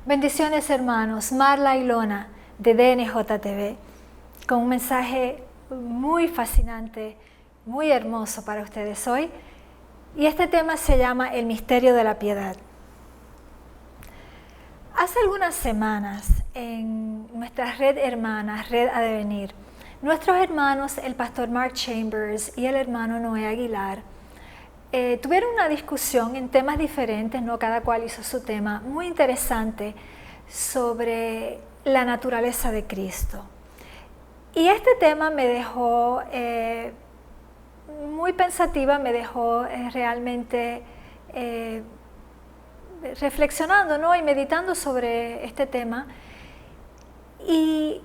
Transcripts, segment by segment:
Bendiciones, hermanos. Marla y Lona de DNJTV con un mensaje muy fascinante, muy hermoso para ustedes hoy. Y este tema se llama El misterio de la piedad. Hace algunas semanas en nuestra red hermana, Red Adevenir, nuestros hermanos, el pastor Mark Chambers y el hermano Noé Aguilar, tuvieron una discusión en temas diferentes, ¿no? Cada cual hizo su tema, muy interesante sobre la naturaleza de Cristo. Y este tema me dejó muy pensativa, me dejó realmente reflexionando, ¿no? Y meditando sobre este tema. Y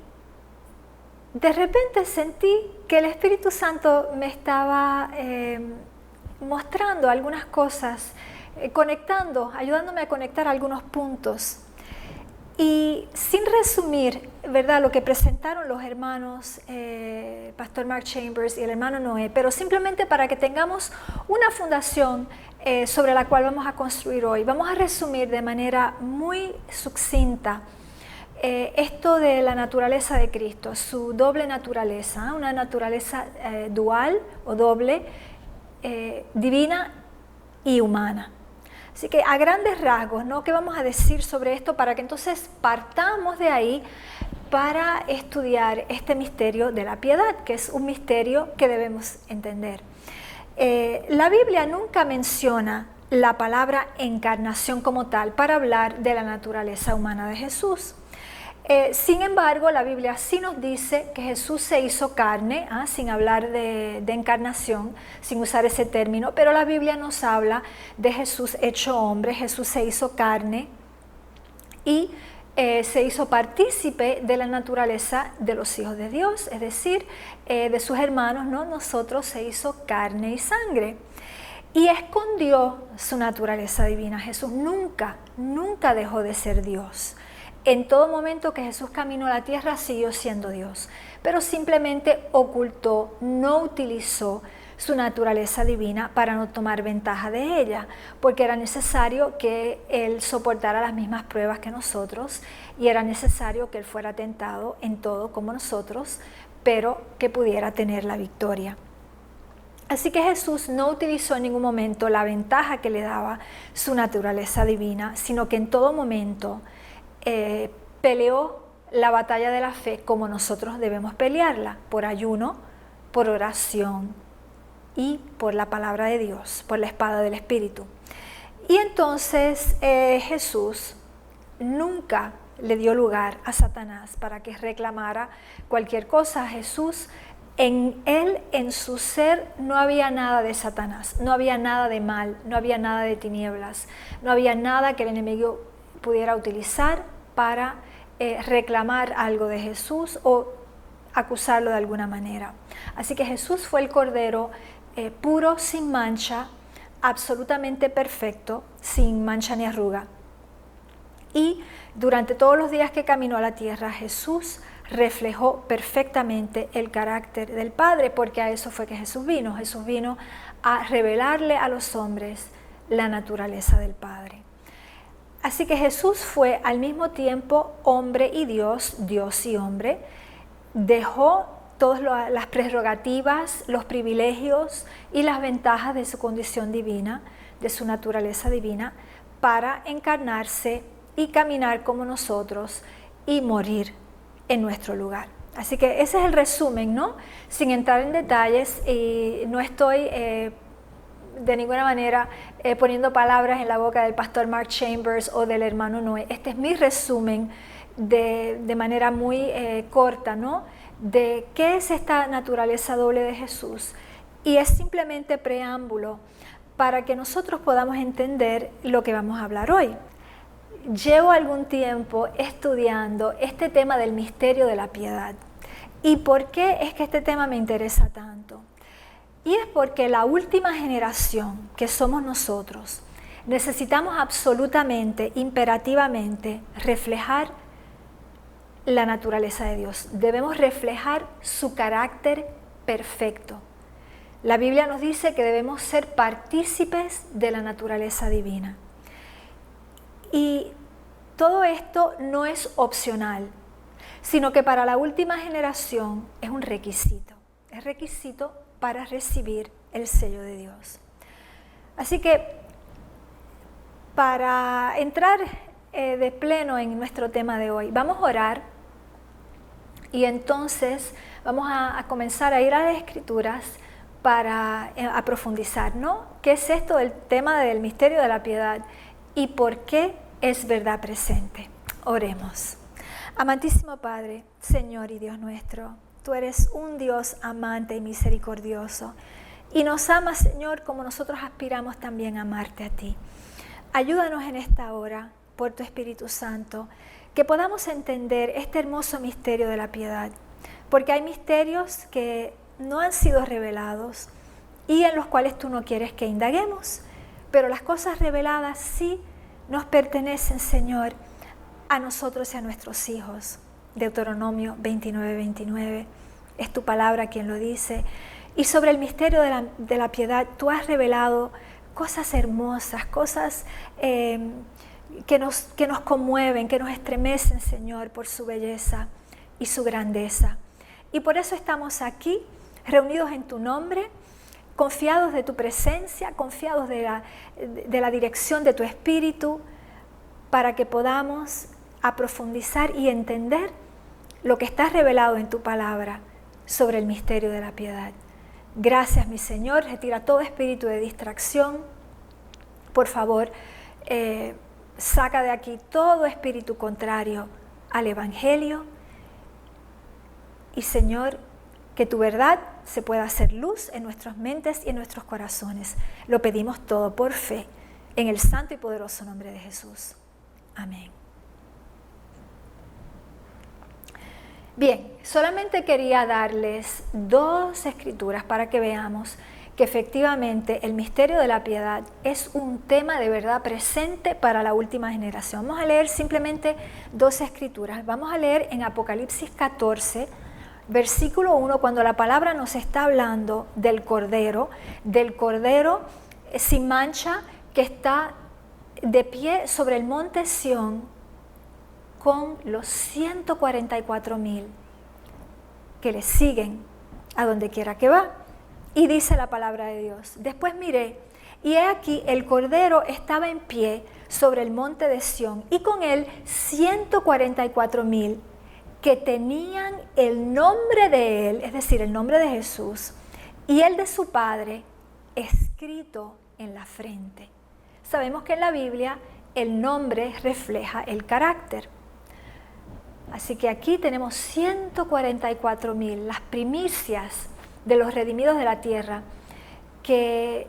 de repente sentí que el Espíritu Santo me estaba mostrando algunas cosas, conectando, ayudándome a conectar algunos puntos. Y sin resumir, ¿verdad?, lo que presentaron los hermanos, Pastor Mark Chambers y el hermano Noé, pero simplemente para que tengamos una fundación sobre la cual vamos a construir hoy, vamos a resumir de manera muy sucinta esto de la naturaleza de Cristo, su doble naturaleza, una naturaleza dual o doble, divina y humana. Así que a grandes rasgos, ¿no? ¿Qué vamos a decir sobre esto para que entonces partamos de ahí para estudiar este misterio de la piedad, que es un misterio que debemos entender? La Biblia nunca menciona la palabra encarnación como tal para hablar de la naturaleza humana de Jesús. Sin embargo, la Biblia sí nos dice que Jesús se hizo carne, sin hablar de encarnación, sin usar ese término, pero la Biblia nos habla de Jesús hecho hombre. Jesús se hizo carne y se hizo partícipe de la naturaleza de los hijos de Dios, es decir, de sus hermanos, ¿no? Nosotros se hizo carne y sangre. Y escondió su naturaleza divina. Jesús nunca dejó de ser Dios. En todo momento que Jesús caminó a la tierra siguió siendo Dios, pero simplemente ocultó, no utilizó su naturaleza divina para no tomar ventaja de ella, porque era necesario que Él soportara las mismas pruebas que nosotros y era necesario que Él fuera tentado en todo como nosotros, pero que pudiera tener la victoria. Así que Jesús no utilizó en ningún momento la ventaja que le daba su naturaleza divina, sino que en todo momento peleó la batalla de la fe como nosotros debemos pelearla, por ayuno, por oración y por la palabra de Dios, por la espada del Espíritu. Y entonces Jesús nunca le dio lugar a Satanás para que reclamara cualquier cosa. Jesús, en él, en su ser, no había nada de Satanás, no había nada de mal, no había nada de tinieblas, no había nada que el enemigo pudiera utilizar para reclamar algo de Jesús o acusarlo de alguna manera. Así que Jesús fue el Cordero puro, sin mancha, absolutamente perfecto, sin mancha ni arruga. Y durante todos los días que caminó a la tierra, Jesús reflejó perfectamente el carácter del Padre, porque a eso fue que Jesús vino. Jesús vino a revelarle a los hombres la naturaleza del Padre. Así que Jesús fue al mismo tiempo hombre y Dios, Dios y hombre. Dejó todas las prerrogativas, los privilegios y las ventajas de su condición divina, de su naturaleza divina, para encarnarse y caminar como nosotros y morir en nuestro lugar. Así que ese es el resumen, ¿no? Sin entrar en detalles, y no estoy de ninguna manera poniendo palabras en la boca del pastor Mark Chambers o del hermano Noé. Este es mi resumen de manera muy corta, ¿no?, de qué es esta naturaleza doble de Jesús. Y es simplemente preámbulo para que nosotros podamos entender lo que vamos a hablar hoy. Llevo algún tiempo estudiando este tema del misterio de la piedad. ¿Y por qué es que este tema me interesa tanto? Y es porque la última generación, que somos nosotros, necesitamos absolutamente, imperativamente, reflejar la naturaleza de Dios. Debemos reflejar su carácter perfecto. La Biblia nos dice que debemos ser partícipes de la naturaleza divina. Y todo esto no es opcional, sino que para la última generación es un requisito. Es requisito para recibir el sello de Dios. Así que para entrar de pleno en nuestro tema de hoy, vamos a orar y entonces vamos a comenzar a ir a las Escrituras para profundizar, ¿no? ¿Qué es esto del tema del misterio de la piedad y por qué es verdad presente? Oremos. Amantísimo Padre, Señor y Dios nuestro, tú eres un Dios amante y misericordioso y nos amas, Señor, como nosotros aspiramos también a amarte a ti. Ayúdanos en esta hora, por tu Espíritu Santo, que podamos entender este hermoso misterio de la piedad, porque hay misterios que no han sido revelados y en los cuales tú no quieres que indaguemos, pero las cosas reveladas sí nos pertenecen, Señor, a nosotros y a nuestros hijos. Deuteronomio 29:29, es tu palabra quien lo dice. Y sobre el misterio de la piedad, tú has revelado cosas hermosas, cosas que nos conmueven, que nos estremecen, Señor, por su belleza y su grandeza. Y por eso estamos aquí, reunidos en tu nombre, confiados de tu presencia, confiados de la dirección de tu Espíritu, para que podamos profundizar y entender lo que está revelado en tu palabra sobre el misterio de la piedad. Gracias, mi Señor. Retira todo espíritu de distracción. Por favor, saca de aquí todo espíritu contrario al Evangelio. Y, Señor, que tu verdad se pueda hacer luz en nuestras mentes y en nuestros corazones. Lo pedimos todo por fe, en el santo y poderoso nombre de Jesús. Amén. Bien, solamente quería darles 2 escrituras para que veamos que efectivamente el misterio de la piedad es un tema de verdad presente para la última generación. Vamos a leer simplemente 2 escrituras. Vamos a leer en Apocalipsis 14, versículo 1, cuando la palabra nos está hablando del Cordero sin mancha que está de pie sobre el monte Sión con los 144,000 que le siguen a donde quiera que va. Y dice la palabra de Dios: después miré, y he aquí el Cordero estaba en pie sobre el monte de Sión, y con él 144,000 que tenían el nombre de él, es decir, el nombre de Jesús, y el de su Padre, escrito en la frente. Sabemos que en la Biblia el nombre refleja el carácter. Así que aquí tenemos 144,000, las primicias de los redimidos de la tierra, que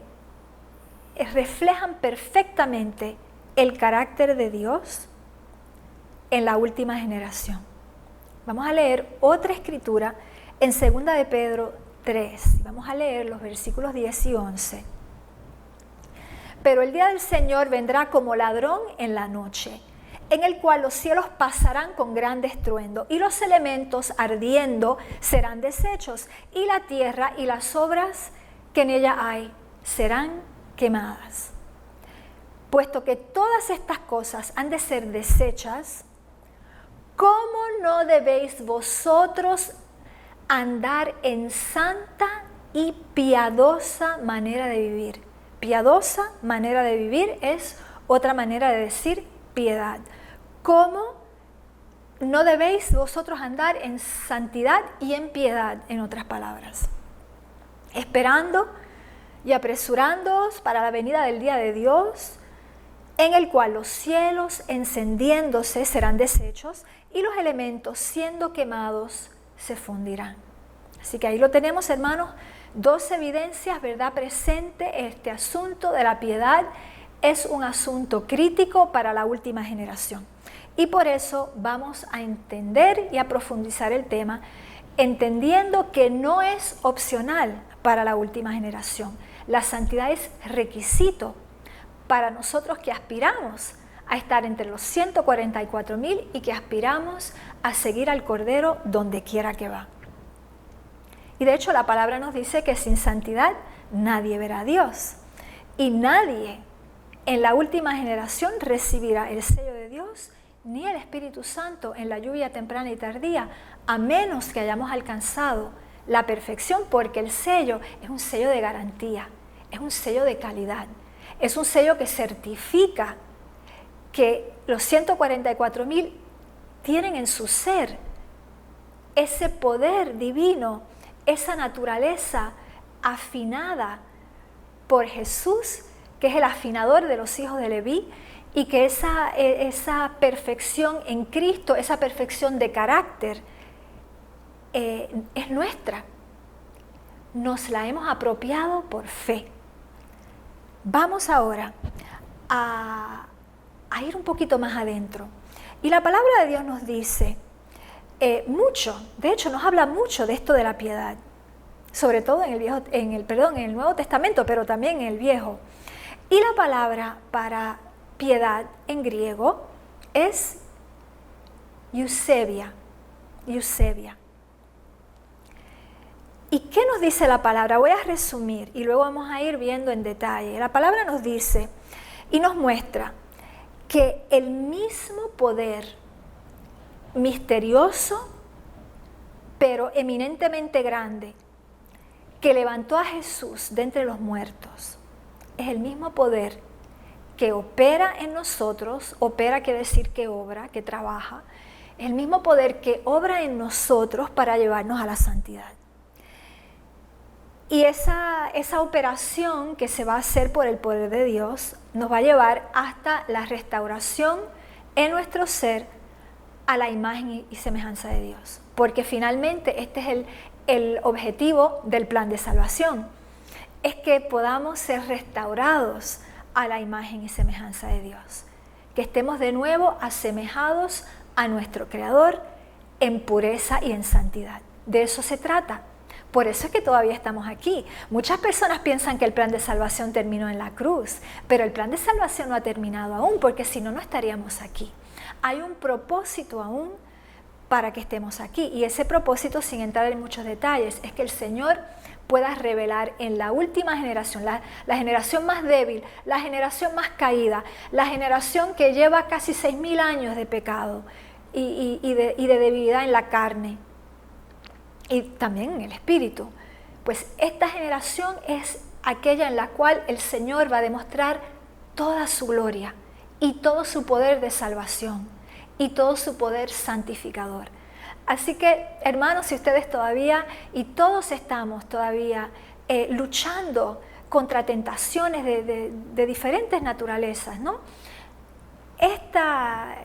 reflejan perfectamente el carácter de Dios en la última generación. Vamos a leer otra escritura en 2 de Pedro 3. Vamos a leer los versículos 10 y 11. Pero el día del Señor vendrá como ladrón en la noche, en el cual los cielos pasarán con gran estruendo, y los elementos ardiendo serán deshechos, y la tierra y las obras que en ella hay serán quemadas. Puesto que todas estas cosas han de ser deshechas, ¿cómo no debéis vosotros andar en santa y piadosa manera de vivir? Piadosa manera de vivir es otra manera de decir piedad. ¿Cómo no debéis vosotros andar en santidad y en piedad, en otras palabras? Esperando y apresurándoos para la venida del día de Dios, en el cual los cielos encendiéndose serán deshechos y los elementos siendo quemados se fundirán. Así que ahí lo tenemos, hermanos, 2 evidencias, ¿verdad? Presente. Este asunto de la piedad es un asunto crítico para la última generación. Y por eso vamos a entender y a profundizar el tema, entendiendo que no es opcional para la última generación. La santidad es requisito para nosotros que aspiramos a estar entre los 144,000 y que aspiramos a seguir al Cordero donde quiera que va. Y de hecho la palabra nos dice que sin santidad nadie verá a Dios. Y nadie en la última generación recibirá el sello de Dios ni el Espíritu Santo en la lluvia temprana y tardía, a menos que hayamos alcanzado la perfección, porque el sello es un sello de garantía, es un sello de calidad, es un sello que certifica que los 144,000 tienen en su ser ese poder divino, esa naturaleza afinada por Jesús, que es el afinador de los hijos de Leví, y que esa perfección en Cristo, esa perfección de carácter, es nuestra. Nos la hemos apropiado por fe. Vamos ahora a ir un poquito más adentro. Y la palabra de Dios nos dice mucho, de hecho nos habla mucho de esto de la piedad, sobre todo en el Nuevo Testamento, pero también en el Viejo. Y la palabra para piedad en griego es eusebia. ¿Y qué nos dice la palabra? Voy a resumir y luego vamos a ir viendo en detalle. La palabra nos dice y nos muestra que el mismo poder misterioso, pero eminentemente grande, que levantó a Jesús de entre los muertos, es el mismo poder que opera en nosotros. Opera quiere decir que obra, que trabaja. Es el mismo poder que obra en nosotros para llevarnos a la santidad. Y esa operación que se va a hacer por el poder de Dios nos va a llevar hasta la restauración en nuestro ser a la imagen y semejanza de Dios. Porque finalmente este es el objetivo del plan de salvación. Es que podamos ser restaurados a la imagen y semejanza de Dios. Que estemos de nuevo asemejados a nuestro Creador en pureza y en santidad. De eso se trata. Por eso es que todavía estamos aquí. Muchas personas piensan que el plan de salvación terminó en la cruz, pero el plan de salvación no ha terminado aún, porque si no, no estaríamos aquí. Hay un propósito aún para que estemos aquí, y ese propósito, sin entrar en muchos detalles, es que el Señor pueda revelar en la última generación, la generación más débil, la generación más caída, la generación que lleva casi 6,000 años de pecado y de debilidad en la carne, y también en el espíritu. Pues esta generación es aquella en la cual el Señor va a demostrar toda su gloria y todo su poder de salvación y todo su poder santificador. Así que, hermanos, si ustedes todavía, y todos estamos todavía luchando contra tentaciones de diferentes naturalezas, ¿no? Esta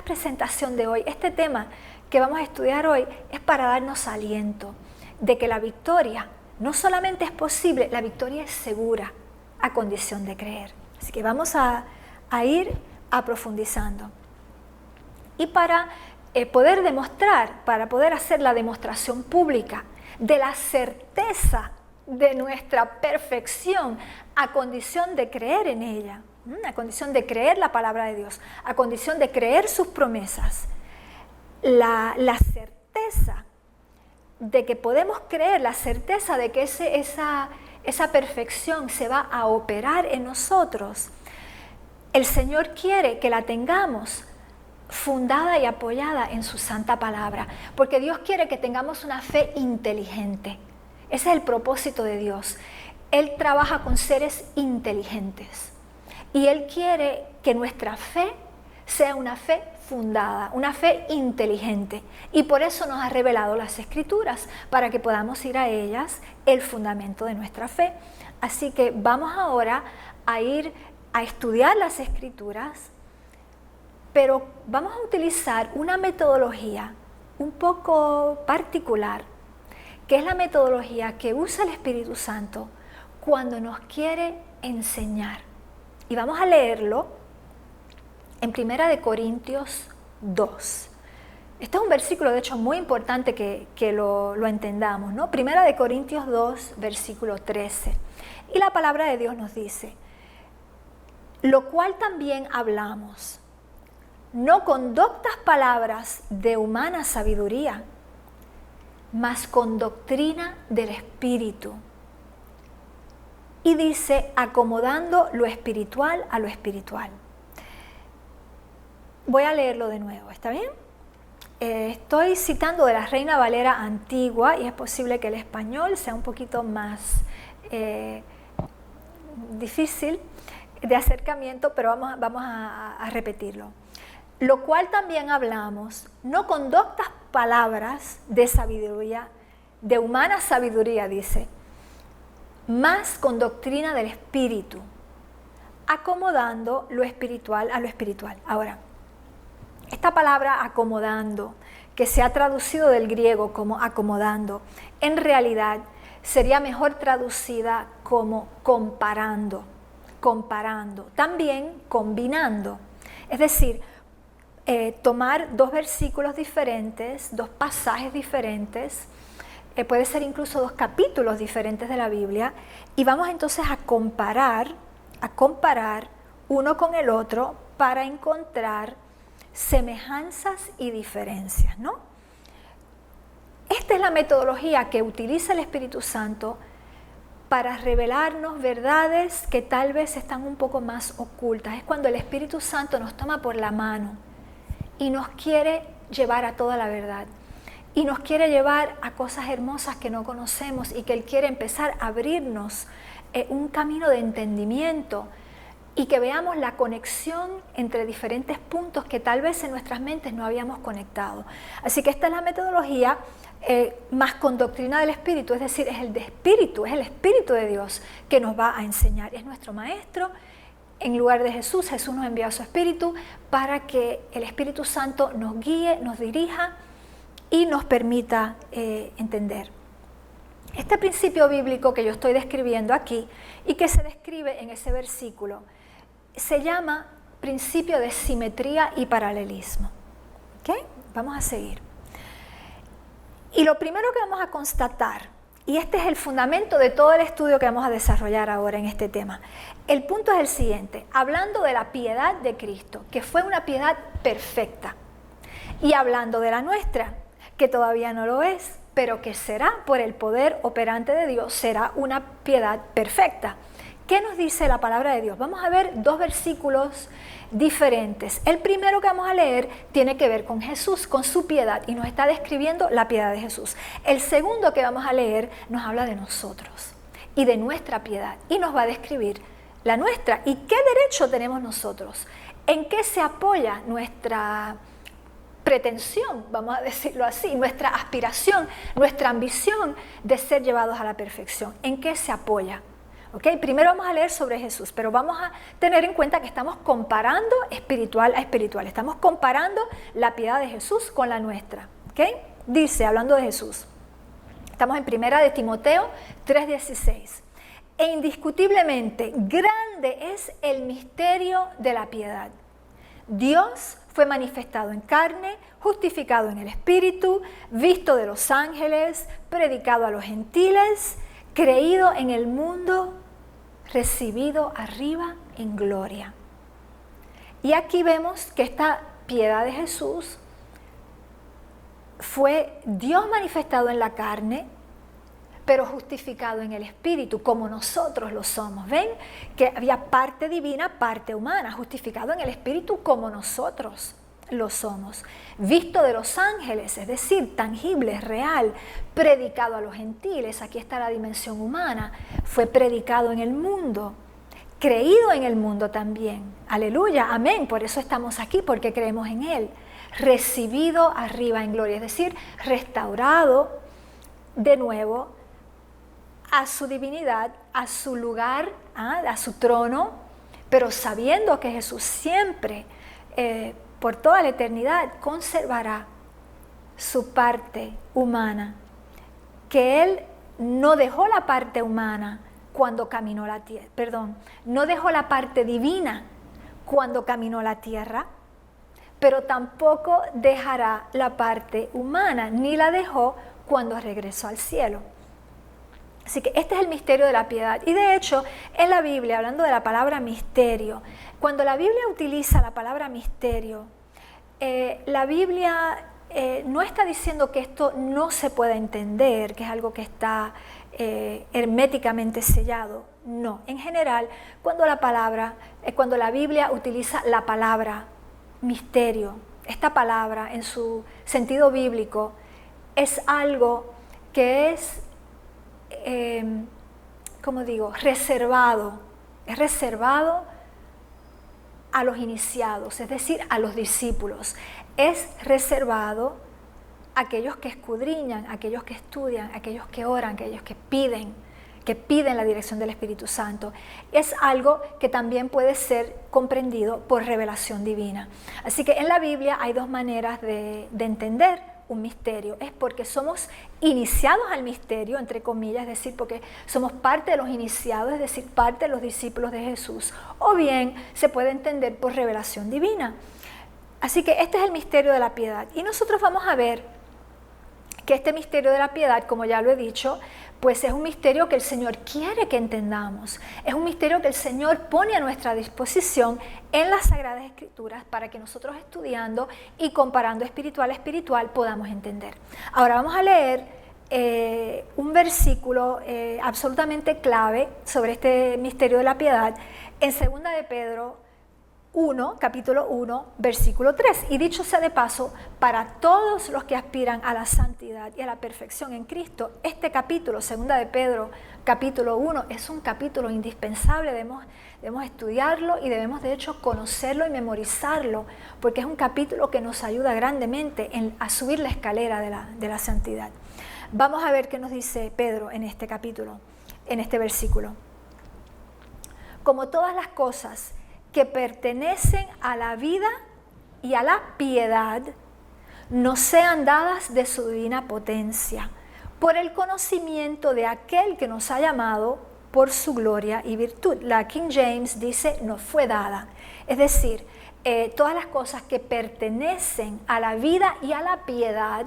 presentación de hoy, este tema que vamos a estudiar hoy, es para darnos aliento de que la victoria no solamente es posible, la victoria es segura a condición de creer. Así que vamos a ir profundizando. Y para poder demostrar, para poder hacer la demostración pública de la certeza de nuestra perfección a condición de creer en ella, a condición de creer la palabra de Dios, a condición de creer sus promesas, la certeza de que podemos creer, la certeza de que esa perfección se va a operar en nosotros, el Señor quiere que la tengamos fundada y apoyada en su santa palabra, porque Dios quiere que tengamos una fe inteligente. Ese es el propósito de Dios. Él trabaja con seres inteligentes y Él quiere que nuestra fe sea una fe fundada, una fe inteligente, y por eso nos ha revelado las Escrituras, para que podamos ir a ellas el fundamento de nuestra fe. Así que vamos ahora a ir a estudiar las Escrituras, pero vamos a utilizar una metodología un poco particular, que es la metodología que usa el Espíritu Santo cuando nos quiere enseñar. Y vamos a leerlo en 1 Corintios 2. Este es un versículo, de hecho, muy importante que lo entendamos, ¿no? 1 Corintios 2, versículo 13. Y la palabra de Dios nos dice: lo cual también hablamos, no con doctas palabras de humana sabiduría, mas con doctrina del Espíritu. Y dice, acomodando lo espiritual a lo espiritual. Voy a leerlo de nuevo, ¿está bien? Estoy citando de la Reina Valera antigua y es posible que el español sea un poquito más difícil de acercamiento, pero vamos a repetirlo. Lo cual también hablamos, no con doctas palabras de sabiduría, de humana sabiduría, dice, más con doctrina del Espíritu, acomodando lo espiritual a lo espiritual. Ahora, esta palabra acomodando, que se ha traducido del griego como acomodando, en realidad sería mejor traducida como comparando, también combinando. Es decir, tomar dos versículos diferentes, dos pasajes diferentes, puede ser incluso dos capítulos diferentes de la Biblia, y vamos entonces a comparar uno con el otro para encontrar semejanzas y diferencias, ¿no? Esta es la metodología que utiliza el Espíritu Santo para revelarnos verdades que tal vez están un poco más ocultas. Es cuando el Espíritu Santo nos toma por la mano y nos quiere llevar a toda la verdad. Y nos quiere llevar a cosas hermosas que no conocemos y que Él quiere empezar a abrirnos un camino de entendimiento y que veamos la conexión entre diferentes puntos que tal vez en nuestras mentes no habíamos conectado. Así que esta es la metodología más con doctrina del Espíritu, es decir, es el Espíritu de Dios que nos va a enseñar, es nuestro Maestro. En lugar de Jesús, Jesús nos envía a su Espíritu para que el Espíritu Santo nos guíe, nos dirija y nos permita entender. Este principio bíblico que yo estoy describiendo aquí y que se describe en ese versículo se llama principio de simetría y paralelismo. ¿Okay? Vamos a seguir. Y lo primero que vamos a constatar, y este es el fundamento de todo el estudio que vamos a desarrollar ahora en este tema, el punto es el siguiente, hablando de la piedad de Cristo, que fue una piedad perfecta, y hablando de la nuestra, que todavía no lo es, pero que será por el poder operante de Dios, será una piedad perfecta. ¿Qué nos dice la palabra de Dios? Vamos a ver dos versículos diferentes. El primero que vamos a leer tiene que ver con Jesús, con su piedad, y nos está describiendo la piedad de Jesús. El segundo que vamos a leer nos habla de nosotros y de nuestra piedad, y nos va a describir la nuestra. ¿Y qué derecho tenemos nosotros? ¿En qué se apoya nuestra pretensión, vamos a decirlo así, nuestra aspiración, nuestra ambición de ser llevados a la perfección? ¿En qué se apoya? ¿Okay? Primero vamos a leer sobre Jesús, pero vamos a tener en cuenta que estamos comparando espiritual a espiritual. Estamos comparando la piedad de Jesús con la nuestra. ¿Okay? Dice, hablando de Jesús, estamos en 1 de Timoteo 3:16. E indiscutiblemente grande es el misterio de la piedad. Dios fue manifestado en carne, justificado en el Espíritu, visto de los ángeles, predicado a los gentiles, creído en el mundo, recibido arriba en gloria. Y aquí vemos que esta piedad de Jesús fue Dios manifestado en la carne, pero justificado en el Espíritu, como nosotros lo somos. ¿Ven? Que había parte divina, parte humana, justificado en el Espíritu como nosotros lo somos. Visto de los ángeles, es decir, tangible, real, predicado a los gentiles, aquí está la dimensión humana, fue predicado en el mundo, creído en el mundo también. Aleluya, amén, por eso estamos aquí, porque creemos en Él. Recibido arriba en gloria, es decir, restaurado de nuevo a su divinidad, a su lugar, a su trono, pero sabiendo que Jesús siempre, por toda la eternidad, conservará su parte humana, que Él no dejó la parte humana cuando caminó la tierra, no dejó la parte divina cuando caminó la tierra, pero tampoco dejará la parte humana, ni la dejó cuando regresó al cielo. Así que este es el misterio de la piedad. Y de hecho, en la Biblia, hablando de la palabra misterio, cuando la Biblia utiliza la palabra misterio, la Biblia no está diciendo que esto no se pueda entender, que es algo que está herméticamente sellado. No, en general, cuando la Biblia utiliza la palabra misterio, esta palabra en su sentido bíblico, es algo que es, como digo, reservado. Es reservado a los iniciados, es decir, a los discípulos. Es reservado a aquellos que escudriñan, a aquellos que estudian, a aquellos que oran, a aquellos que piden la dirección del Espíritu Santo. Es algo que también puede ser comprendido por revelación divina. Así que en la Biblia hay dos maneras de entender un misterio. Es porque somos iniciados al misterio, entre comillas, es decir, porque somos parte de los iniciados, es decir, parte de los discípulos de Jesús. O bien se puede entender por revelación divina. Así que este es el misterio de la piedad. Y nosotros vamos a ver que este misterio de la piedad, como ya lo he dicho, pues es un misterio que el Señor quiere que entendamos. Es un misterio que el Señor pone a nuestra disposición en las Sagradas Escrituras para que nosotros, estudiando y comparando espiritual a espiritual, podamos entender. Ahora vamos a leer un versículo absolutamente clave sobre este misterio de la piedad en 2 de Pedro 1, capítulo 1, versículo 3. Y dicho sea de paso, para todos los que aspiran a la santidad y a la perfección en Cristo, este capítulo, 2 de Pedro, capítulo 1, es un capítulo indispensable. Debemos estudiarlo y debemos de hecho conocerlo y memorizarlo, porque es un capítulo que nos ayuda grandemente a subir la escalera de la santidad. Vamos a ver qué nos dice Pedro en este capítulo, en este versículo. Como todas las cosas que pertenecen a la vida y a la piedad, nos sean dadas de su divina potencia, por el conocimiento de aquel que nos ha llamado por su gloria y virtud. La King James dice, nos fue dada. Es decir, todas las cosas que pertenecen a la vida y a la piedad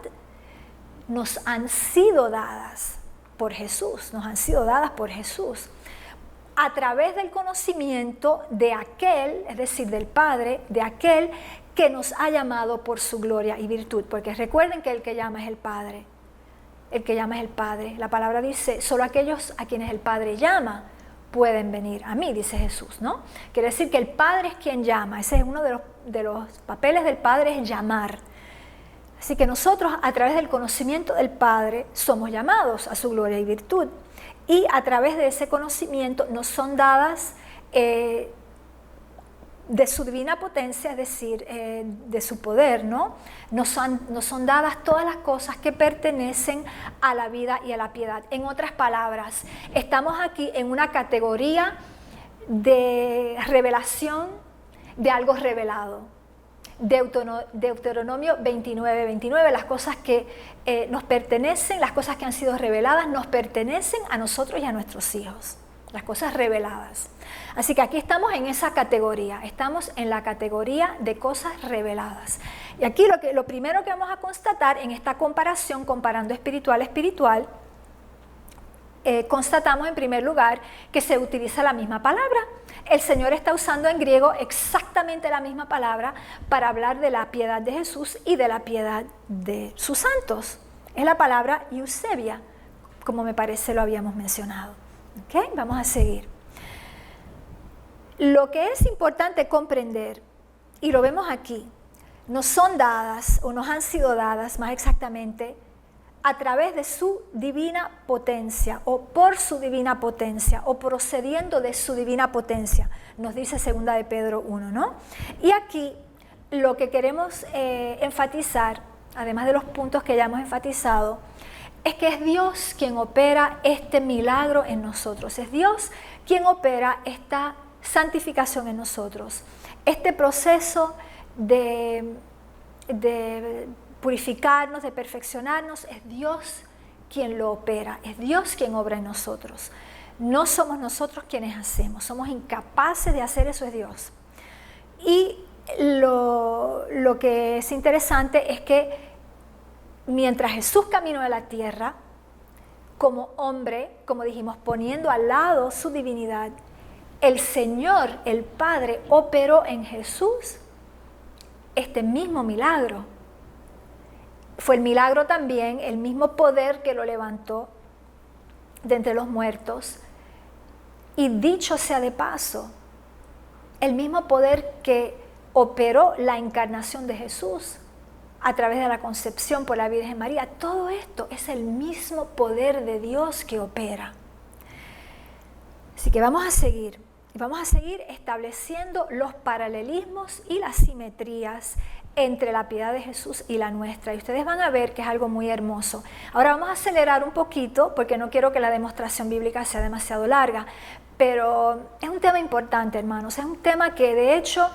nos han sido dadas por Jesús, nos han sido dadas por Jesús, a través del conocimiento de aquel, es decir, del Padre, de aquel que nos ha llamado por su gloria y virtud. Porque recuerden que el que llama es el Padre. El que llama es el Padre. La palabra dice, solo aquellos a quienes el Padre llama pueden venir a mí, dice Jesús, ¿no? Quiere decir que el Padre es quien llama. Ese es uno de los papeles del Padre, es llamar. Así que nosotros, a través del conocimiento del Padre, somos llamados a su gloria y virtud. Y a través de ese conocimiento nos son dadas de su divina potencia, es decir, de su poder, ¿no? Nos son dadas todas las cosas que pertenecen a la vida y a la piedad. En otras palabras, estamos aquí en una categoría de revelación de algo revelado. Deuteronomio 29, las cosas que nos pertenecen, las cosas que han sido reveladas, nos pertenecen a nosotros y a nuestros hijos, las cosas reveladas. Así que aquí estamos en esa categoría, estamos en la categoría de cosas reveladas. Y aquí lo primero que vamos a constatar en esta comparación, comparando espiritual a espiritual, constatamos en primer lugar que se utiliza la misma palabra. El Señor está usando en griego exactamente la misma palabra para hablar de la piedad de Jesús y de la piedad de sus santos. Es la palabra Eusebia, como me parece lo habíamos mencionado. ¿Okay? Vamos a seguir. Lo que es importante comprender, y lo vemos aquí, nos son dadas, o nos han sido dadas más exactamente, a través de su divina potencia, o por su divina potencia, o procediendo de su divina potencia, nos dice 2 de Pedro 1, ¿no? Y aquí lo que queremos enfatizar, además de los puntos que ya hemos enfatizado, es que es Dios quien opera este milagro en nosotros, es Dios quien opera esta santificación en nosotros, este proceso de purificarnos, de perfeccionarnos, es Dios quien lo opera, es Dios quien obra en nosotros. No somos nosotros quienes hacemos, somos incapaces de hacer eso, es Dios. Y lo que es interesante es que mientras Jesús caminó a la tierra, como hombre, como dijimos, poniendo al lado su divinidad, el Señor, el Padre, operó en Jesús este mismo milagro. Fue el milagro también, el mismo poder que lo levantó de entre los muertos. Y dicho sea de paso, el mismo poder que operó la encarnación de Jesús a través de la concepción por la Virgen María. Todo esto es el mismo poder de Dios que opera. Así que vamos a seguir estableciendo los paralelismos y las simetrías entre la piedad de Jesús y la nuestra. Y ustedes van a ver que es algo muy hermoso. Ahora vamos a acelerar un poquito porque no quiero que la demostración bíblica sea demasiado larga, pero es un tema importante, hermanos. Es un tema que de hecho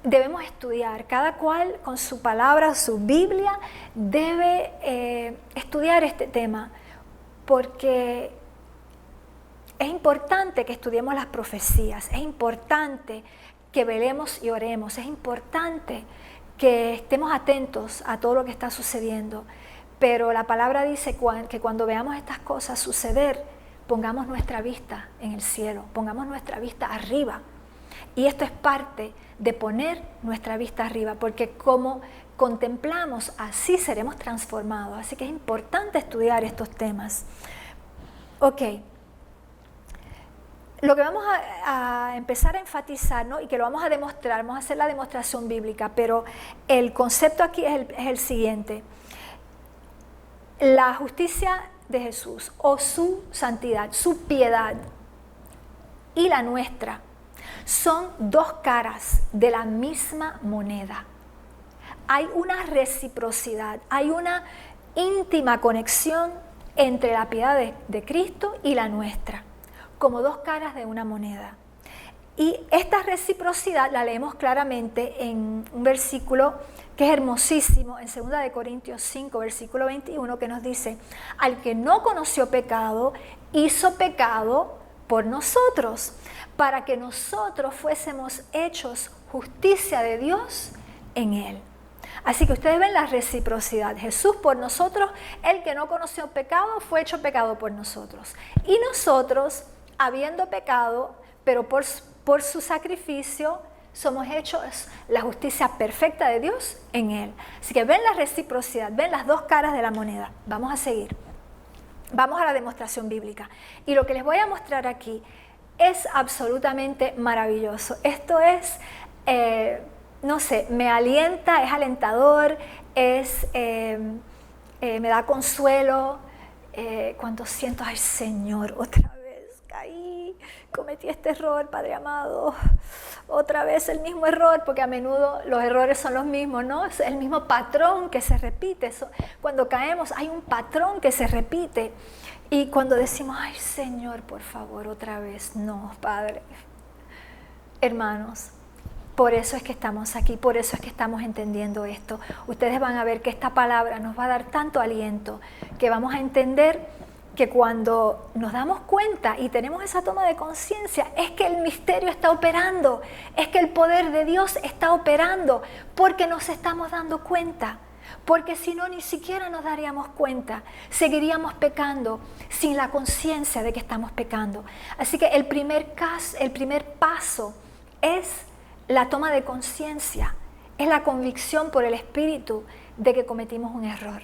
debemos estudiar. Cada cual con su palabra, su Biblia, debe estudiar este tema porque es importante que estudiemos las profecías, es importante que velemos y oremos, es importante que estemos atentos a todo lo que está sucediendo, pero la palabra dice que cuando veamos estas cosas suceder, pongamos nuestra vista en el cielo, pongamos nuestra vista arriba. Y esto es parte de poner nuestra vista arriba, porque como contemplamos, así seremos transformados. Así que es importante estudiar estos temas. Ok. Lo que vamos a empezar a enfatizar, ¿no? Y que lo vamos a demostrar, vamos a hacer la demostración bíblica, pero el concepto aquí es el siguiente. La justicia de Jesús o su santidad, su piedad y la nuestra son dos caras de la misma moneda. Hay una reciprocidad, hay una íntima conexión entre la piedad de Cristo y la nuestra, como dos caras de una moneda. Y esta reciprocidad la leemos claramente en un versículo que es hermosísimo, en 2 Corintios 5, versículo 21, que nos dice: al que no conoció pecado, hizo pecado por nosotros, para que nosotros fuésemos hechos justicia de Dios en él. Así que ustedes ven la reciprocidad. Jesús por nosotros, el que no conoció pecado, fue hecho pecado por nosotros. Y nosotros, habiendo pecado, pero por su sacrificio, somos hechos la justicia perfecta de Dios en él. Así que ven la reciprocidad, ven las dos caras de la moneda. Vamos a seguir. Vamos a la demostración bíblica. Y lo que les voy a mostrar aquí es absolutamente maravilloso. Esto es, no sé, me alienta, es alentador, me da consuelo. Cuando siento, ay Señor, otra vez caí, cometí este error, Padre amado, otra vez el mismo error, porque a menudo los errores son los mismos, ¿no? Es el mismo patrón que se repite. Cuando caemos hay un patrón que se repite. Y cuando decimos, ay Señor, por favor, otra vez, no, Padre. Hermanos, por eso es que estamos aquí, por eso es que estamos entendiendo esto. Ustedes van a ver que esta palabra nos va a dar tanto aliento, que vamos a entender que cuando nos damos cuenta y tenemos esa toma de conciencia, es que el misterio está operando, es que el poder de Dios está operando, porque nos estamos dando cuenta. Porque si no, ni siquiera nos daríamos cuenta, seguiríamos pecando sin la conciencia de que estamos pecando. Así que el primer paso es la toma de conciencia, es la convicción por el Espíritu de que cometimos un error.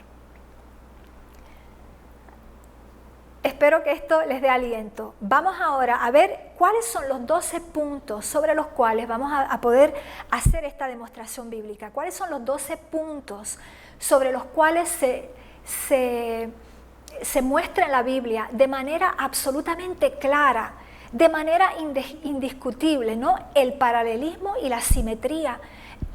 Espero que esto les dé aliento. Vamos ahora a ver cuáles son los 12 puntos sobre los cuales vamos a poder hacer esta demostración bíblica. ¿Cuáles son los 12 puntos sobre los cuales se muestra en la Biblia de manera absolutamente clara, de manera indiscutible, ¿no? El paralelismo y la simetría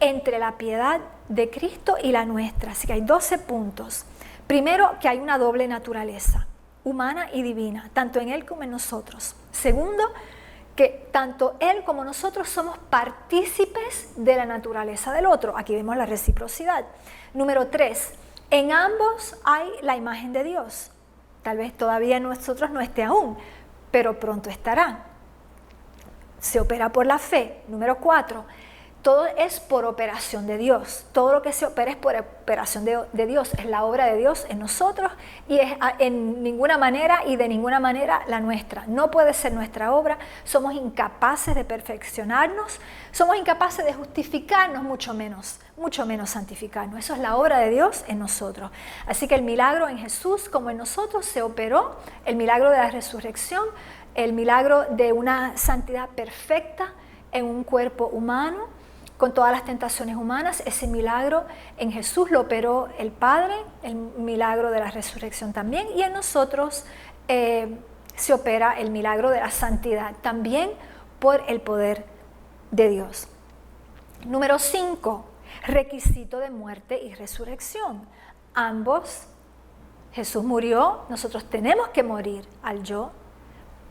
entre la piedad de Cristo y la nuestra? Así que hay 12 puntos. Primero, que hay una doble naturaleza, humana y divina, tanto en Él como en nosotros. Segundo, que tanto Él como nosotros somos partícipes de la naturaleza del otro. Aquí vemos la reciprocidad. Número 3, en ambos hay la imagen de Dios. Tal vez todavía en nosotros no esté aún, pero pronto estará. Se opera por la fe. Número 4, todo es por operación de Dios. Todo lo que se opera es por operación de Dios. Es la obra de Dios en nosotros y es en ninguna manera y de ninguna manera la nuestra. No puede ser nuestra obra. Somos incapaces de perfeccionarnos. Somos incapaces de justificarnos, mucho menos santificarnos. Eso es la obra de Dios en nosotros. Así que el milagro en Jesús como en nosotros se operó. El milagro de la resurrección, el milagro de una santidad perfecta en un cuerpo humano, con todas las tentaciones humanas. Ese milagro en Jesús lo operó el Padre, el milagro de la resurrección también, y en nosotros se opera el milagro de la santidad, también por el poder de Dios. Número 5, requisito de muerte y resurrección. Ambos, Jesús murió, nosotros tenemos que morir al yo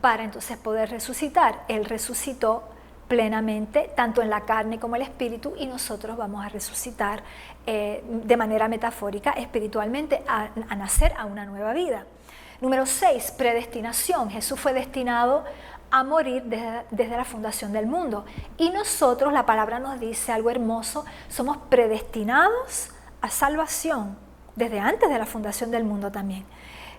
para entonces poder resucitar. Él resucitó plenamente, tanto en la carne como el espíritu, y nosotros vamos a resucitar de manera metafórica, espiritualmente, a nacer a una nueva vida. Número 6, predestinación. Jesús fue destinado a morir desde la fundación del mundo. Y nosotros, la palabra nos dice algo hermoso, somos predestinados a salvación desde antes de la fundación del mundo también.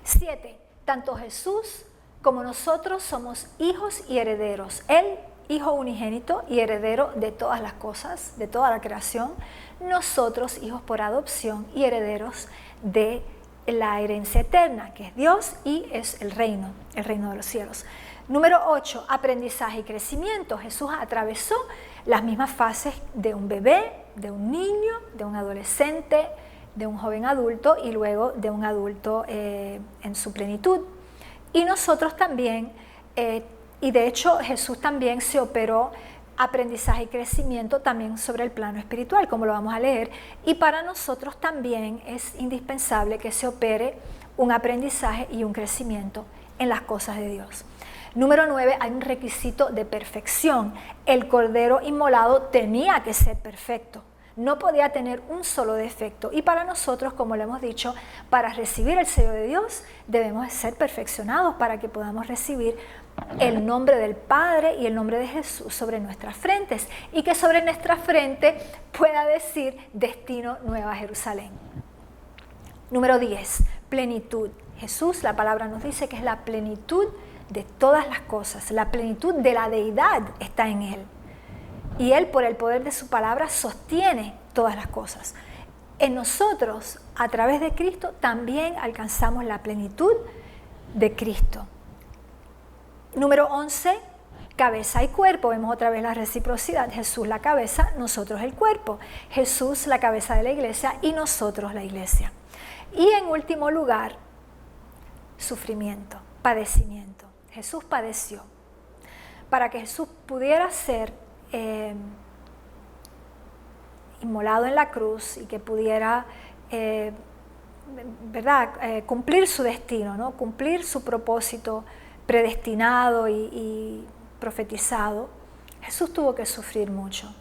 7, tanto Jesús como nosotros somos hijos y herederos. Él, hijo unigénito y heredero de todas las cosas, de toda la creación. Nosotros, hijos por adopción y herederos de la herencia eterna, que es Dios y es el reino de los cielos. Número 8, aprendizaje y crecimiento. Jesús atravesó las mismas fases de un bebé, de un niño, de un adolescente, de un joven adulto y luego de un adulto en su plenitud. Y nosotros también, y de hecho Jesús también se operó aprendizaje y crecimiento también sobre el plano espiritual, como lo vamos a leer, y para nosotros también es indispensable que se opere un aprendizaje y un crecimiento en las cosas de Dios. Número 9, hay un requisito de perfección. El cordero inmolado tenía que ser perfecto, no podía tener un solo defecto. Y para nosotros, como lo hemos dicho, para recibir el sello de Dios debemos ser perfeccionados para que podamos recibir el nombre del Padre y el nombre de Jesús sobre nuestras frentes, y que sobre nuestra frente pueda decir destino Nueva Jerusalén. Número 10, plenitud. Jesús, la palabra nos dice que es la plenitud de todas las cosas, la plenitud de la deidad está en Él. Y Él, por el poder de su palabra, sostiene todas las cosas. En nosotros, a través de Cristo, también alcanzamos la plenitud de Cristo. Número 11, cabeza y cuerpo. Vemos otra vez la reciprocidad. Jesús la cabeza, nosotros el cuerpo. Jesús la cabeza de la iglesia y nosotros la iglesia. Y en último lugar, sufrimiento, padecimiento. Jesús padeció. Para que Jesús pudiera ser inmolado en la cruz y que pudiera cumplir su destino, ¿no? Cumplir su propósito predestinado y profetizado, Jesús tuvo que sufrir mucho.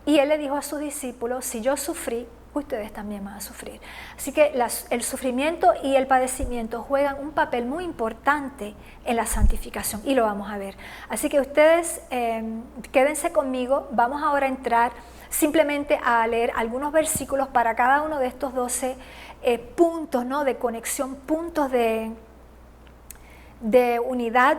Y Él le dijo a sus discípulos, si yo sufrí, ustedes también van a sufrir. Así que el sufrimiento y el padecimiento juegan un papel muy importante en la santificación, y lo vamos a ver. Así que ustedes quédense conmigo. Vamos ahora a entrar simplemente a leer algunos versículos para cada uno de estos 12 puntos, ¿no?, de conexión, puntos de unidad,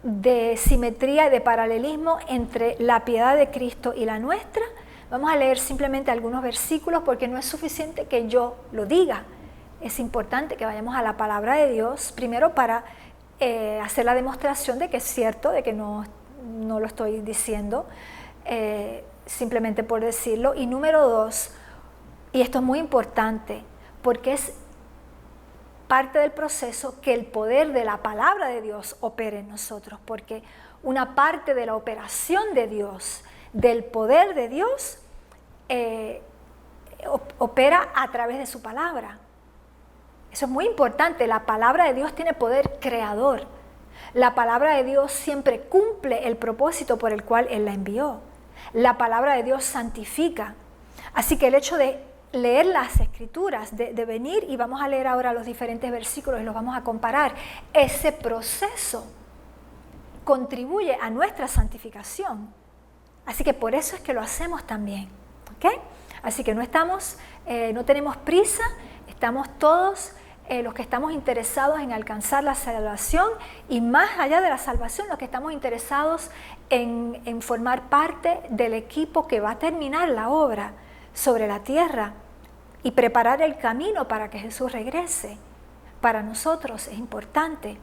de simetría y de paralelismo entre la piedad de Cristo y la nuestra. Vamos a leer simplemente algunos versículos porque no es suficiente que yo lo diga. Es importante que vayamos a la palabra de Dios, primero para hacer la demostración de que es cierto, de que no lo estoy diciendo simplemente por decirlo. Y número 2, y esto es muy importante, porque es parte del proceso que el poder de la palabra de Dios opere en nosotros, porque una parte de la operación de Dios, del poder de Dios, opera a través de su palabra. Eso es muy importante. La palabra de Dios tiene poder creador. La palabra de Dios siempre cumple el propósito por el cual Él la envió. La palabra de Dios santifica. Así que el hecho de leer las escrituras, de venir, y vamos a leer ahora los diferentes versículos y los vamos a comparar, ese proceso contribuye a nuestra santificación. Así que por eso es que lo hacemos también, ¿ok? Así que no tenemos prisa, estamos todos los que estamos interesados en alcanzar la salvación, y más allá de la salvación, los que estamos interesados en formar parte del equipo que va a terminar la obra sobre la tierra y preparar el camino para que Jesús regrese. Para nosotros es importante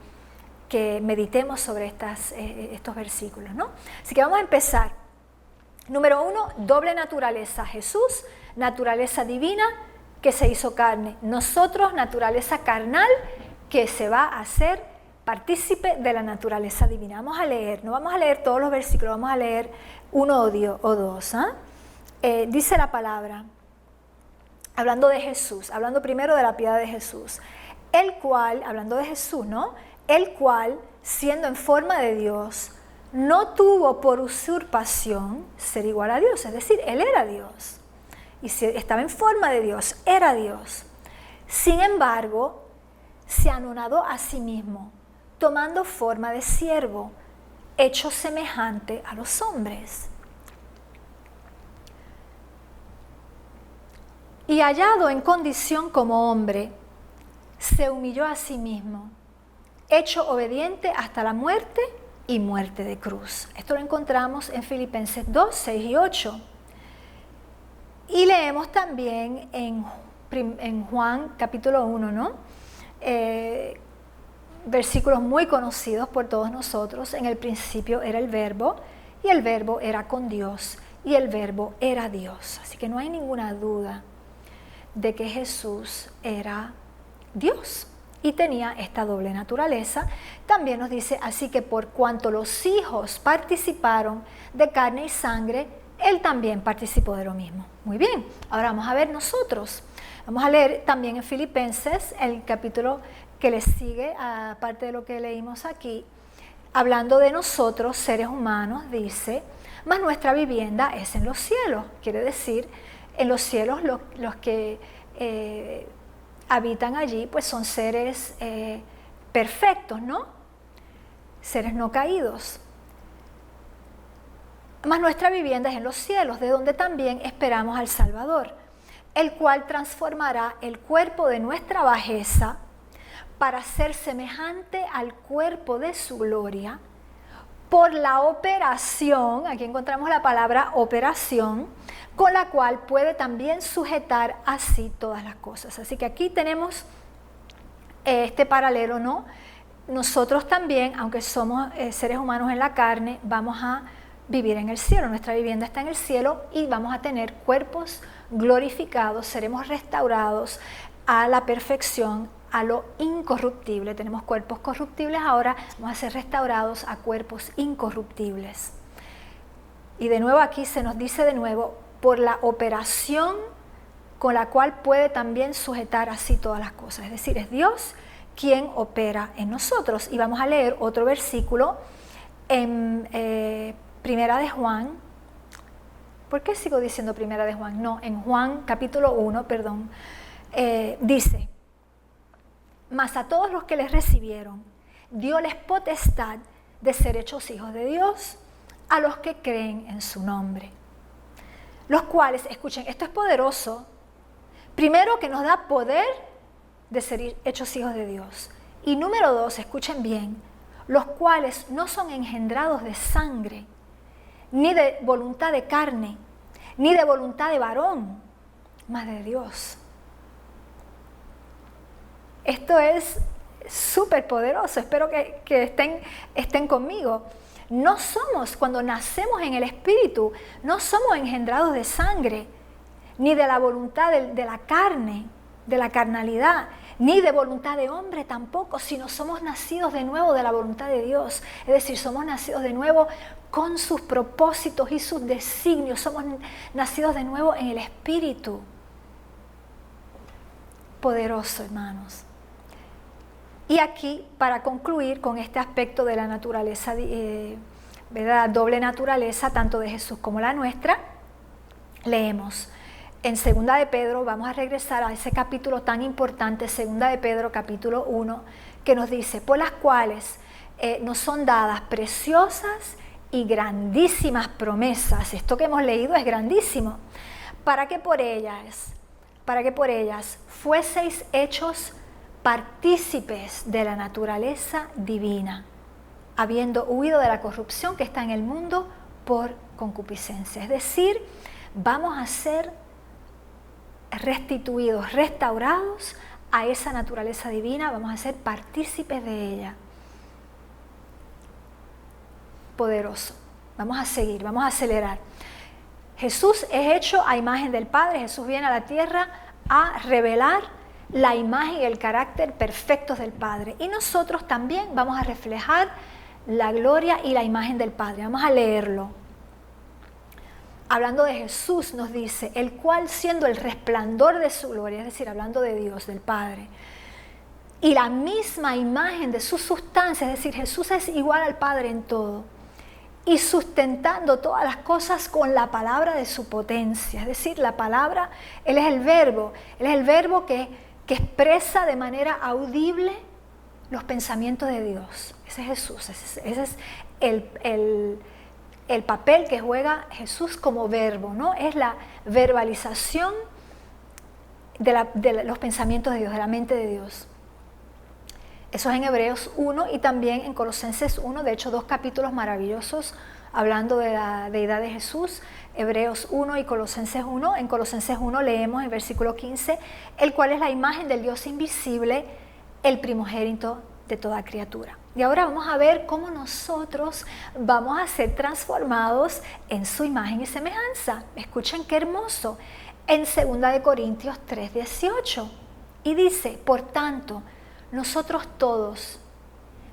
que meditemos sobre estos versículos, ¿no? Así que vamos a empezar Número 1, doble naturaleza. Jesús, naturaleza divina que se hizo carne. Nosotros, naturaleza carnal que se va a hacer partícipe de la naturaleza divina. Vamos a leer, no vamos a leer todos los versículos, vamos a leer uno o dos. Dice la palabra, hablando de Jesús, hablando primero de la piedad de Jesús, el cual, hablando de Jesús, ¿no? El cual, siendo en forma de Dios, no tuvo por usurpación ser igual a Dios, es decir, Él era Dios, y si estaba en forma de Dios, era Dios. Sin embargo, se anonadó a sí mismo, tomando forma de siervo, hecho semejante a los hombres. Y hallado en condición como hombre, se humilló a sí mismo, hecho obediente hasta la muerte y muerte de cruz. Esto lo encontramos en Filipenses 2, 6 y 8. Y leemos también en Juan capítulo 1, ¿no? Versículos muy conocidos por todos nosotros. En el principio era el Verbo, y el Verbo era con Dios, y el Verbo era Dios. Así que no hay ninguna duda de que Jesús era Dios y tenía esta doble naturaleza. También nos dice, así que por cuanto los hijos participaron de carne y sangre, Él también participó de lo mismo. Muy bien, ahora vamos a ver nosotros. Vamos a leer también en Filipenses, el capítulo que le sigue, aparte de lo que leímos aquí, hablando de nosotros, seres humanos, dice, mas nuestra vivienda es en los cielos. Quiere decir, en los cielos los que habitan allí, pues son seres perfectos, ¿no? Seres no caídos. Mas nuestra vivienda es en los cielos, de donde también esperamos al Salvador, el cual transformará el cuerpo de nuestra bajeza para ser semejante al cuerpo de su gloria, por la operación, aquí encontramos la palabra operación, con la cual puede también sujetar así todas las cosas. Así que aquí tenemos este paralelo, ¿no? Nosotros también, aunque somos seres humanos en la carne, vamos a vivir en el cielo. Nuestra vivienda está en el cielo y vamos a tener cuerpos glorificados, seremos restaurados a la perfección, a lo incorruptible. Tenemos cuerpos corruptibles, ahora vamos a ser restaurados a cuerpos incorruptibles. Y de nuevo aquí se nos dice de nuevo, por la operación con la cual puede también sujetar así todas las cosas. Es decir, es Dios quien opera en nosotros. Y vamos a leer otro versículo en Primera de Juan. ¿Por qué sigo diciendo Primera de Juan? No, en Juan capítulo 1, perdón, dice, mas a todos los que les recibieron, dióles potestad de ser hechos hijos de Dios, a los que creen en su nombre. Los cuales, escuchen, esto es poderoso. Primero, que nos da poder de ser hechos hijos de Dios. Y número 2, escuchen bien, los cuales no son engendrados de sangre, ni de voluntad de carne, ni de voluntad de varón, mas de Dios. Esto es súper poderoso, espero que estén conmigo. No somos, cuando nacemos en el Espíritu, no somos engendrados de sangre, ni de la voluntad de la carne, de la carnalidad, ni de voluntad de hombre tampoco, sino somos nacidos de nuevo de la voluntad de Dios. Es decir, somos nacidos de nuevo con sus propósitos y sus designios, somos nacidos de nuevo en el Espíritu. Poderoso, hermanos. Y aquí, para concluir con este aspecto de la naturaleza, ¿verdad? Doble naturaleza, tanto de Jesús como la nuestra, leemos en 2 de Pedro, vamos a regresar a ese capítulo tan importante, 2 de Pedro capítulo 1, que nos dice, por las cuales nos son dadas preciosas y grandísimas promesas. Esto que hemos leído es grandísimo, para que por ellas fueseis hechos partícipes de la naturaleza divina, habiendo huido de la corrupción que está en el mundo por concupiscencia. Es decir, vamos a ser restituidos, restaurados a esa naturaleza divina, vamos a ser partícipes de ella. Poderoso. Vamos a seguir, vamos a acelerar. Jesús es hecho a imagen del Padre. Jesús viene a la tierra a revelar la imagen y el carácter perfectos del Padre. Y nosotros también vamos a reflejar la gloria y la imagen del Padre. Vamos a leerlo. Hablando de Jesús nos dice, el cual siendo el resplandor de su gloria, es decir, hablando de Dios, del Padre, y la misma imagen de su sustancia, es decir, Jesús es igual al Padre en todo, y sustentando todas las cosas con la palabra de su potencia, es decir, la palabra, Él es el verbo que expresa de manera audible los pensamientos de Dios. Ese es Jesús, ese es el papel que juega Jesús como verbo, ¿no? Es la verbalización de los pensamientos de Dios, de la mente de Dios. Eso es en Hebreos 1 y también en Colosenses 1, de hecho 2 capítulos maravillosos hablando de la deidad de Jesús, Hebreos 1 y Colosenses 1. En Colosenses 1 leemos en versículo 15, el cual es la imagen del Dios invisible, el primogénito de toda criatura. Y ahora vamos a ver cómo nosotros vamos a ser transformados en su imagen y semejanza. Escuchen qué hermoso. En 2 Corintios 3:18. Y dice, por tanto, nosotros todos,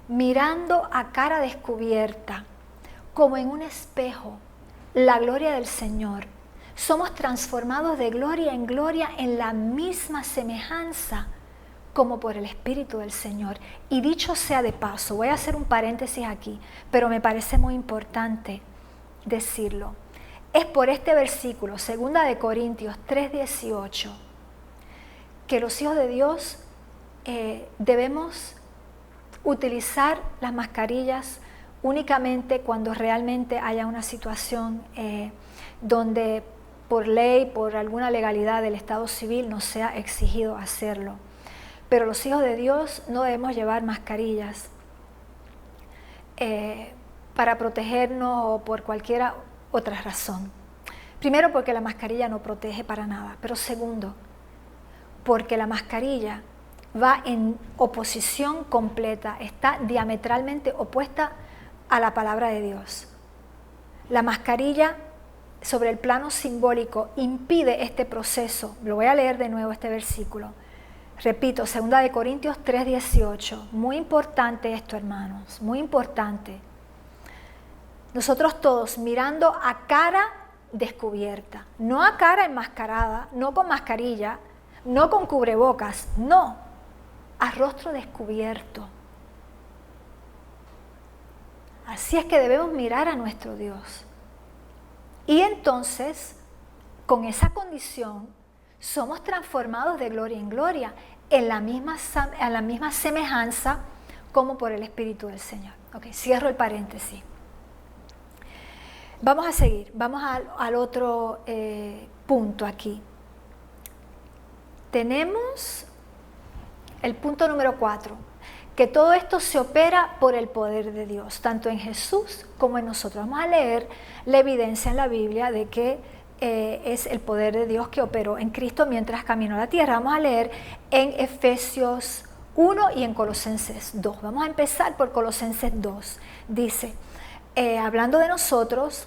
mirando a cara descubierta, como en un espejo, la gloria del Señor, somos transformados de gloria en la misma semejanza como por el Espíritu del Señor. Y dicho sea de paso, voy a hacer un paréntesis aquí, pero me parece muy importante decirlo. Es por este versículo, 2 Corintios 3:18, que los hijos de Dios debemos utilizar las mascarillas únicamente cuando realmente haya una situación donde por ley, por alguna legalidad del Estado civil nos sea exigido hacerlo. Pero los hijos de Dios no debemos llevar mascarillas para protegernos o por cualquier otra razón. Primero, porque la mascarilla no protege para nada, pero segundo, porque la mascarilla va en oposición completa, está diametralmente opuesta a la palabra de Dios. La mascarilla sobre el plano simbólico impide este proceso. Lo voy a leer de nuevo este versículo. Repito, 2 Corintios 3:18. Muy importante esto, hermanos, muy importante. Nosotros todos mirando a cara descubierta, no a cara enmascarada, no con mascarilla, no con cubrebocas, no, a rostro descubierto. Así es que debemos mirar a nuestro Dios. Y entonces, con esa condición, somos transformados de gloria en gloria, en la misma semejanza como por el Espíritu del Señor. Ok, cierro el paréntesis. Vamos a seguir, vamos al otro punto aquí. Tenemos el punto número 4, que todo esto se opera por el poder de Dios, tanto en Jesús como en nosotros. Vamos a leer la evidencia en la Biblia de que es el poder de Dios que operó en Cristo mientras caminó la tierra. Vamos a leer en Efesios 1 y en Colosenses 2. Vamos a empezar por Colosenses 2. Dice, hablando de nosotros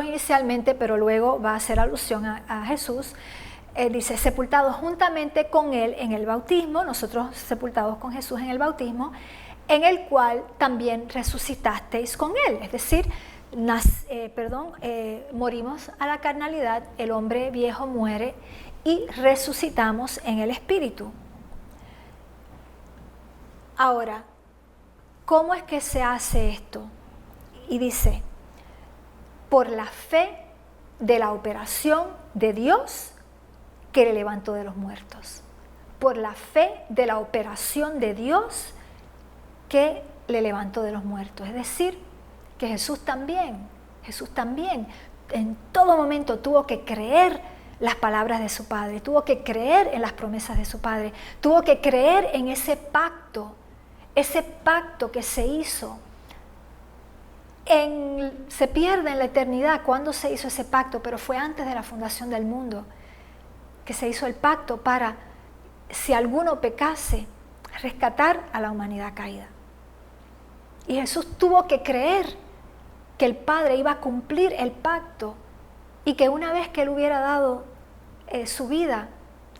inicialmente, pero luego va a hacer alusión a Jesús. Dice, sepultados juntamente con Él en el bautismo, nosotros sepultados con Jesús en el bautismo, en el cual también resucitasteis con Él. Es decir, morimos a la carnalidad, el hombre viejo muere y resucitamos en el Espíritu. Ahora, ¿cómo es que se hace esto? Y dice, por la fe de la operación de Dios que le levantó de los muertos. Por la fe de la operación de Dios que le levantó de los muertos. Es decir, que Jesús también en todo momento tuvo que creer las palabras de su Padre, tuvo que creer en las promesas de su Padre, tuvo que creer en ese pacto que se hizo. Se pierde en la eternidad cuándo se hizo ese pacto, pero fue antes de la fundación del mundo que se hizo el pacto para, si alguno pecase, rescatar a la humanidad caída. Y Jesús tuvo que creer que el Padre iba a cumplir el pacto y que una vez que Él hubiera dado su vida,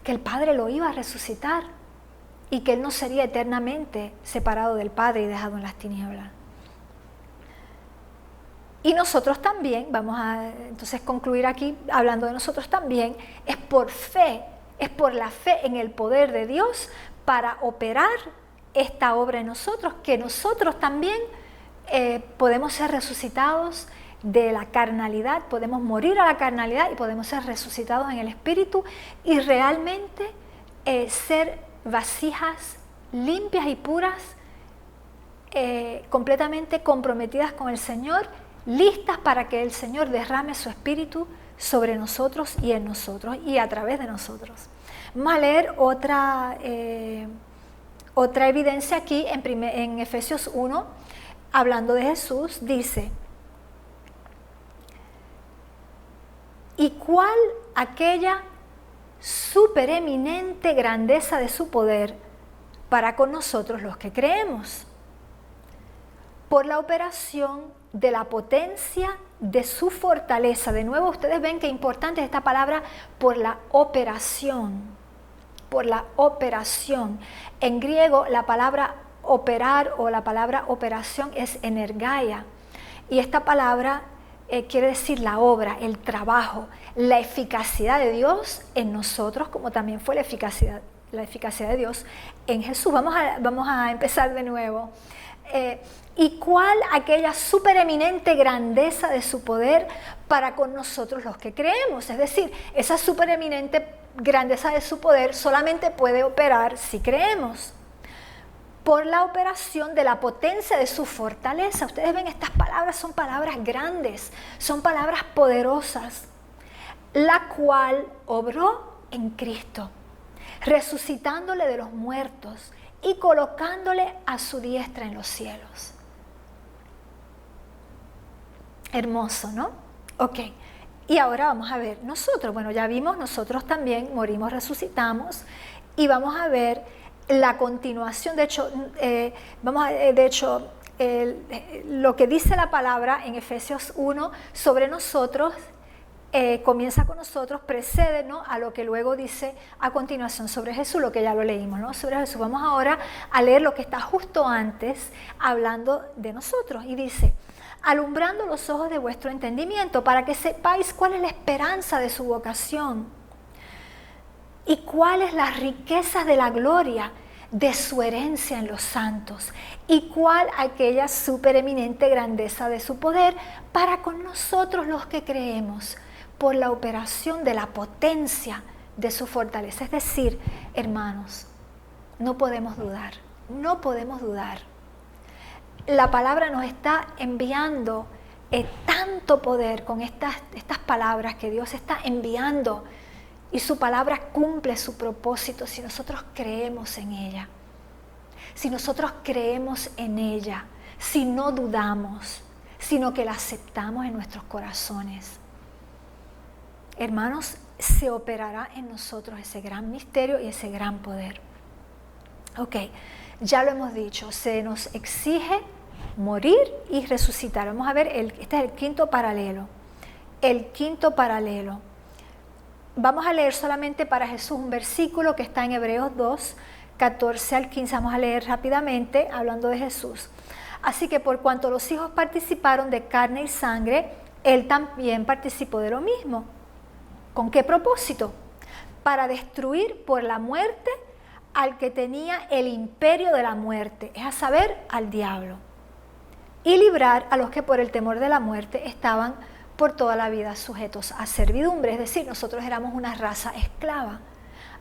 que el Padre lo iba a resucitar y que Él no sería eternamente separado del Padre y dejado en las tinieblas. Y nosotros también, vamos a entonces concluir aquí hablando de nosotros también, es por fe, es por la fe en el poder de Dios para operar esta obra en nosotros, que nosotros también podemos ser resucitados de la carnalidad, podemos morir a la carnalidad y podemos ser resucitados en el Espíritu y realmente ser vasijas limpias y puras, completamente comprometidas con el Señor, listas para que el Señor derrame su Espíritu sobre nosotros y en nosotros y a través de nosotros. Vamos a leer otra evidencia aquí en Efesios 1, hablando de Jesús, dice: ¿y cuál aquella supereminente grandeza de su poder para con nosotros los que creemos? Por la operación de la potencia de su fortaleza. De nuevo, ustedes ven que importante es esta palabra, por la operación. Por la operación. En griego, la palabra operar o la palabra operación es energaia. Y esta palabra quiere decir la obra, el trabajo, la eficacidad de Dios en nosotros, como también fue la eficacidad de Dios en Jesús. Vamos a empezar de nuevo. ¿Y cuál aquella supereminente grandeza de su poder para con nosotros los que creemos? Es decir, esa supereminente grandeza de su poder solamente puede operar si creemos. Por la operación de la potencia de su fortaleza. Ustedes ven, estas palabras son palabras grandes, son palabras poderosas, la cual obró en Cristo, resucitándole de los muertos y colocándole a su diestra en los cielos. Hermoso, ¿no? Ok, y ahora vamos a ver nosotros. Bueno, ya vimos, nosotros también morimos, resucitamos, y vamos a ver la continuación. De hecho, lo que dice la palabra en Efesios 1 sobre nosotros, comienza con nosotros, precede, ¿no?, a lo que luego dice a continuación sobre Jesús, lo que ya lo leímos, ¿no?, sobre Jesús. Vamos ahora a leer lo que está justo antes, hablando de nosotros, y dice: alumbrando los ojos de vuestro entendimiento, para que sepáis cuál es la esperanza de su vocación y cuáles las riquezas de la gloria de su herencia en los santos, y cuál aquella supereminente grandeza de su poder para con nosotros los que creemos, por la operación de la potencia de su fortaleza. Es decir, hermanos, no podemos dudar, no podemos dudar. La palabra nos está enviando tanto poder con estas palabras que Dios está enviando, y su palabra cumple su propósito si nosotros creemos en ella. Si nosotros creemos en ella, si no dudamos, sino que la aceptamos en nuestros corazones. Hermanos, se operará en nosotros ese gran misterio y ese gran poder. Ok, ya lo hemos dicho, se nos exige morir y resucitar. Vamos a ver, este es el quinto paralelo. El quinto paralelo. Vamos a leer solamente para Jesús un versículo que está en Hebreos 2, 14 al 15. Vamos a leer rápidamente, hablando de Jesús. Así que por cuanto los hijos participaron de carne y sangre, Él también participó de lo mismo. ¿Con qué propósito? Para destruir por la muerte al que tenía el imperio de la muerte, es a saber, al diablo, y librar a los que por el temor de la muerte estaban por toda la vida sujetos a servidumbre. Es decir, nosotros éramos una raza esclava,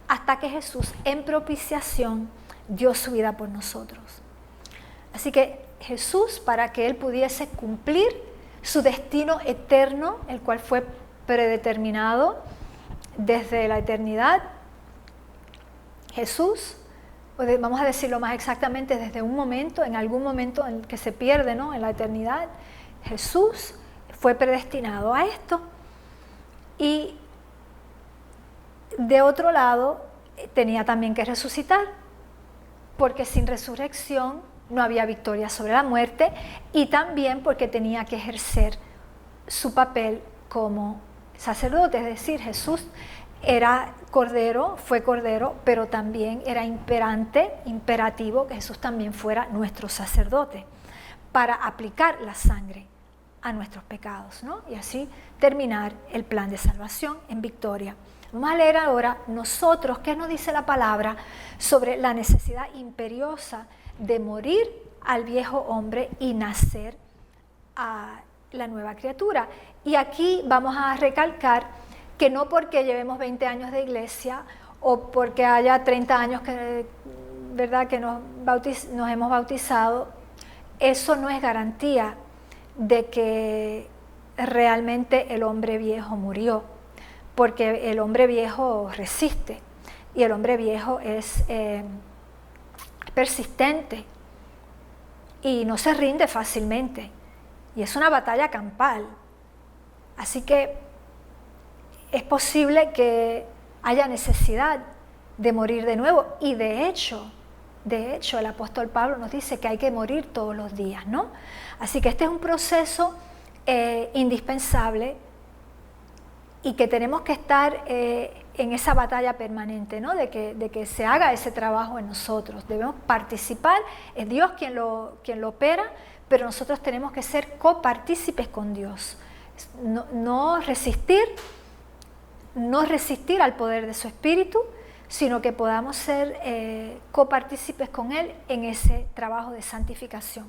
hasta que Jesús en propiciación dio su vida por nosotros. Así que Jesús, para que Él pudiese cumplir su destino eterno, el cual fue predeterminado desde la eternidad, Jesús, vamos a decirlo más exactamente, desde un momento, en algún momento en que se pierde, ¿no?, en la eternidad, Jesús fue predestinado a esto. Y de otro lado, tenía también que resucitar, porque sin resurrección no había victoria sobre la muerte, y también porque tenía que ejercer su papel como sacerdote, es decir, Jesús era cordero, fue cordero, pero también era imperativo que Jesús también fuera nuestro sacerdote para aplicar la sangre a nuestros pecados, ¿no? Y así terminar el plan de salvación en victoria. Vamos a leer ahora nosotros qué nos dice la palabra sobre la necesidad imperiosa de morir al viejo hombre y nacer a la nueva criatura. Y aquí vamos a recalcar que no porque llevemos 20 años de iglesia o porque haya 30 años que, ¿verdad?, que nos hemos bautizado, eso no es garantía de que realmente el hombre viejo murió, porque el hombre viejo resiste y el hombre viejo es persistente y no se rinde fácilmente y es una batalla campal. Así que es posible que haya necesidad de morir de nuevo y de hecho el apóstol Pablo nos dice que hay que morir todos los días, ¿no? Así que este es un proceso indispensable y que tenemos que estar en esa batalla permanente, ¿no? De que se haga ese trabajo en nosotros. Debemos participar, es Dios quien lo opera, pero nosotros tenemos que ser copartícipes con Dios. No resistir al poder de su Espíritu, sino que podamos ser copartícipes con Él en ese trabajo de santificación.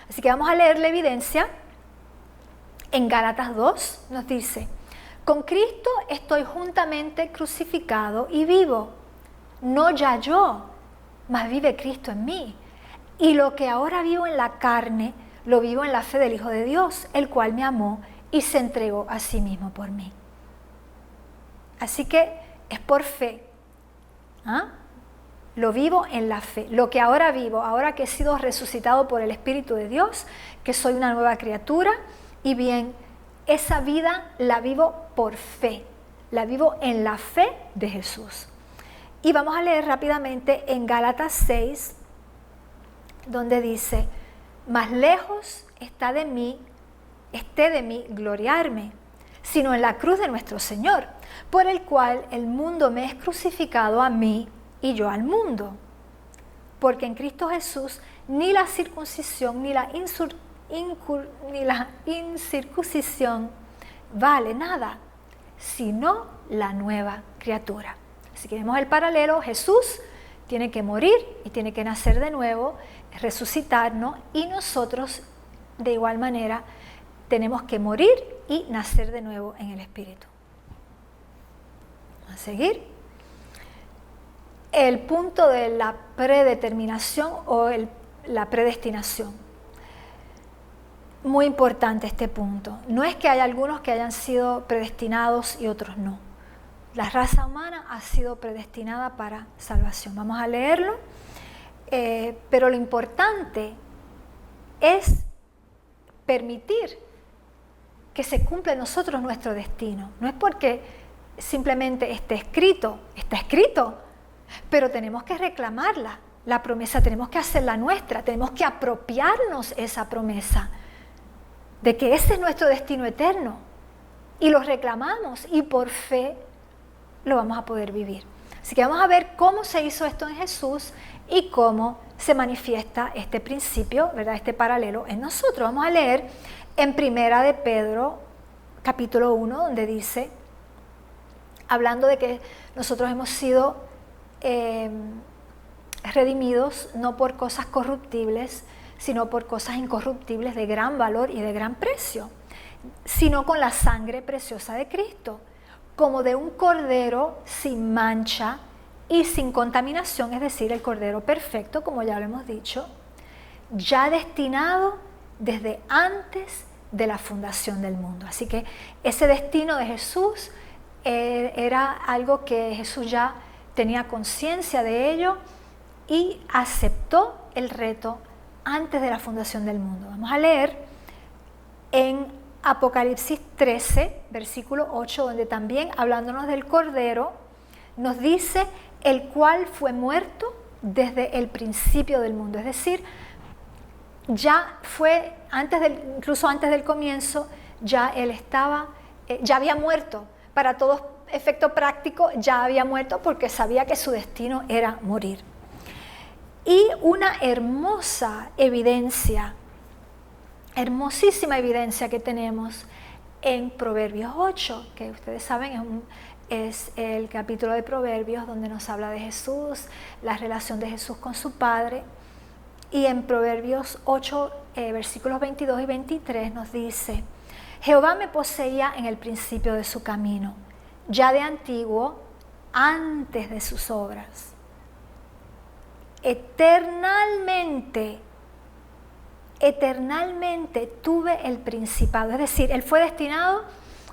Así que vamos a leer la evidencia. En Gálatas 2 nos dice: con Cristo estoy juntamente crucificado y vivo, no ya yo, mas vive Cristo en mí. Y lo que ahora vivo en la carne, lo vivo en la fe del Hijo de Dios, el cual me amó y se entregó a sí mismo por mí. Así que es por fe. Lo vivo en la fe. Lo que ahora vivo, ahora que he sido resucitado por el Espíritu de Dios, que soy una nueva criatura, y bien, esa vida la vivo por fe. La vivo en la fe de Jesús. Y vamos a leer rápidamente en Gálatas 6, donde dice: más lejos esté de mí gloriarme, sino en la cruz de nuestro Señor, por el cual el mundo me es crucificado a mí y yo al mundo. Porque en Cristo Jesús ni la circuncisión ni la incircuncisión vale nada, sino la nueva criatura. Así que vemos el paralelo. Jesús tiene que morir y tiene que nacer de nuevo, resucitarnos, y nosotros de igual manera tenemos que morir y nacer de nuevo en el Espíritu. Vamos a seguir. El punto de la predeterminación o la predestinación. Muy importante este punto. No es que hay algunos que hayan sido predestinados y otros no. La raza humana ha sido predestinada para salvación. Vamos a leerlo. Pero lo importante es permitir que se cumpla en nosotros nuestro destino. No es porque simplemente está escrito, pero tenemos que reclamarla, la promesa, tenemos que hacerla nuestra, tenemos que apropiarnos esa promesa de que ese es nuestro destino eterno, y lo reclamamos y por fe lo vamos a poder vivir. Así que vamos a ver cómo se hizo esto en Jesús y cómo se manifiesta este principio, ¿verdad?, este paralelo en nosotros. Vamos a leer en Primera de Pedro, capítulo 1, donde dice, hablando de que nosotros hemos sido redimidos no por cosas corruptibles, sino por cosas incorruptibles de gran valor y de gran precio, sino con la sangre preciosa de Cristo, como de un cordero sin mancha y sin contaminación, es decir, el cordero perfecto, como ya lo hemos dicho, ya destinado desde antes de la fundación del mundo. Así que ese destino de Jesús era algo que Jesús ya tenía conciencia de ello y aceptó el reto antes de la fundación del mundo. Vamos a leer en Apocalipsis 13, versículo 8, donde también, hablándonos del Cordero, nos dice: el cual fue muerto desde el principio del mundo. Es decir, ya fue, incluso antes del comienzo, ya Él estaba ya había muerto. Para todo efecto práctico ya había muerto porque sabía que su destino era morir. Y una hermosa evidencia, hermosísima evidencia que tenemos en Proverbios 8, que ustedes saben es el capítulo de Proverbios donde nos habla de Jesús, la relación de Jesús con su Padre. Y en Proverbios 8, versículos 22 y 23 nos dice: Jehová me poseía en el principio de su camino, ya de antiguo, antes de sus obras. Eternalmente tuve el principado. Es decir, él fue destinado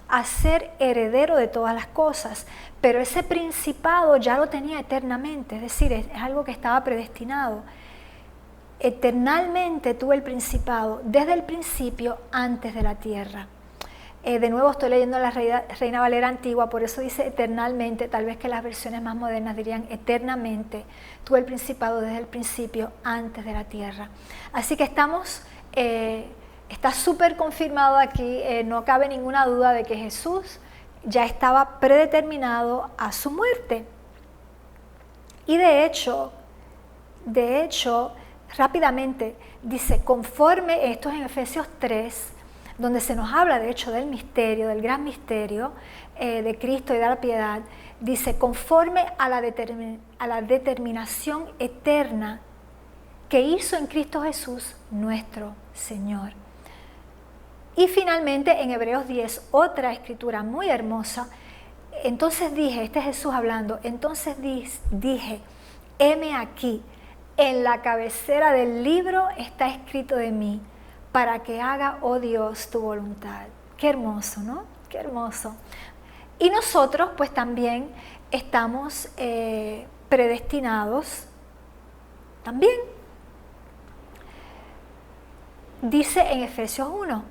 a ser heredero de todas las cosas, pero ese principado ya lo tenía eternamente, es decir, es algo que estaba predestinado. Eternalmente tuve el principado, desde el principio, antes de la tierra. De nuevo estoy leyendo la Reina Valera antigua, por eso dice eternalmente, tal vez que las versiones más modernas dirían eternamente. Tuve el principado desde el principio, antes de la tierra. Así que está súper confirmado aquí, no cabe ninguna duda de que Jesús ya estaba predeterminado a su muerte. Y de hecho, rápidamente dice, conforme, esto es en Efesios 3, donde se nos habla de hecho del misterio, del gran misterio de Cristo y de la piedad, dice, conforme a la determinación eterna que hizo en Cristo Jesús nuestro Señor. Y finalmente en Hebreos 10, otra escritura muy hermosa, entonces dije, este es Jesús hablando, entonces dije, heme aquí, en la cabecera del libro está escrito de mí, para que haga, oh Dios, tu voluntad. Qué hermoso, ¿no? Qué hermoso. Y nosotros pues también estamos predestinados también. Dice en Efesios 1,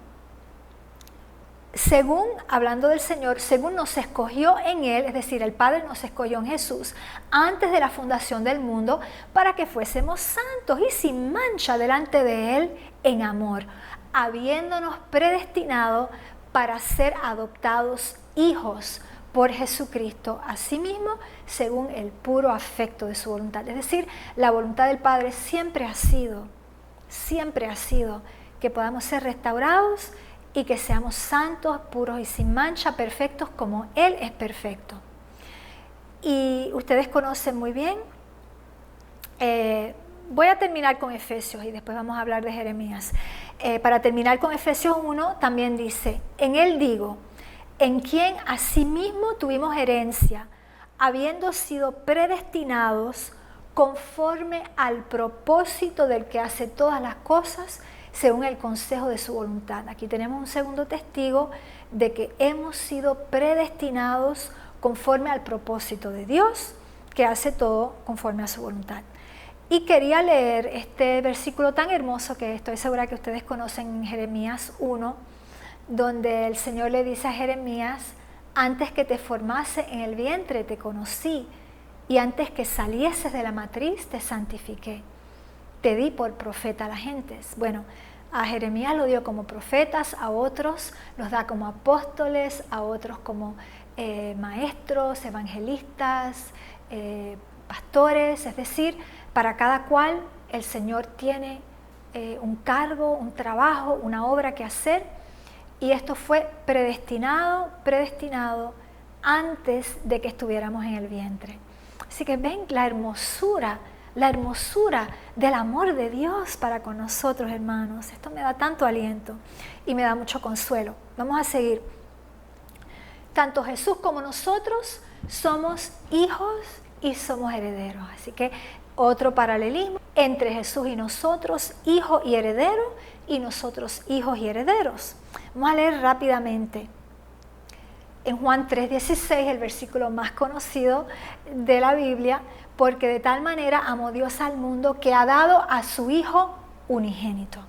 según, hablando del Señor, según nos escogió en Él, es decir, el Padre nos escogió en Jesús, antes de la fundación del mundo, para que fuésemos santos y sin mancha delante de Él en amor, habiéndonos predestinado para ser adoptados hijos por Jesucristo, asimismo, según el puro afecto de su voluntad. Es decir, la voluntad del Padre siempre ha sido que podamos ser restaurados y que seamos santos, puros y sin mancha, perfectos como Él es perfecto. Y ustedes conocen muy bien, voy a terminar con Efesios y después vamos a hablar de Jeremías. Para terminar con Efesios 1 también dice, en Él digo, en quien asimismo tuvimos herencia, habiendo sido predestinados conforme al propósito del que hace todas las cosas, según el consejo de su voluntad. Aquí tenemos un segundo testigo de que hemos sido predestinados conforme al propósito de Dios, que hace todo conforme a su voluntad. Y quería leer este versículo tan hermoso que estoy segura que ustedes conocen en Jeremías 1, donde el Señor le dice a Jeremías, antes que te formase en el vientre te conocí, y antes que salieses de la matriz te santifiqué. Te di por profeta a las gentes. Bueno, a Jeremías lo dio como profetas, a otros los da como apóstoles, a otros como maestros, evangelistas, pastores, es decir, para cada cual el Señor tiene un cargo, un trabajo, una obra que hacer, y esto fue predestinado antes de que estuviéramos en el vientre. Así que ven la hermosura del amor de Dios para con nosotros, hermanos. Esto me da tanto aliento y me da mucho consuelo. Vamos a seguir. Tanto Jesús como nosotros somos hijos y somos herederos. Así que otro paralelismo entre Jesús y nosotros, hijo y heredero, y nosotros hijos y herederos. Vamos a leer rápidamente. En Juan 3:16, el versículo más conocido de la Biblia, porque de tal manera amó Dios al mundo que ha dado a su Hijo unigénito.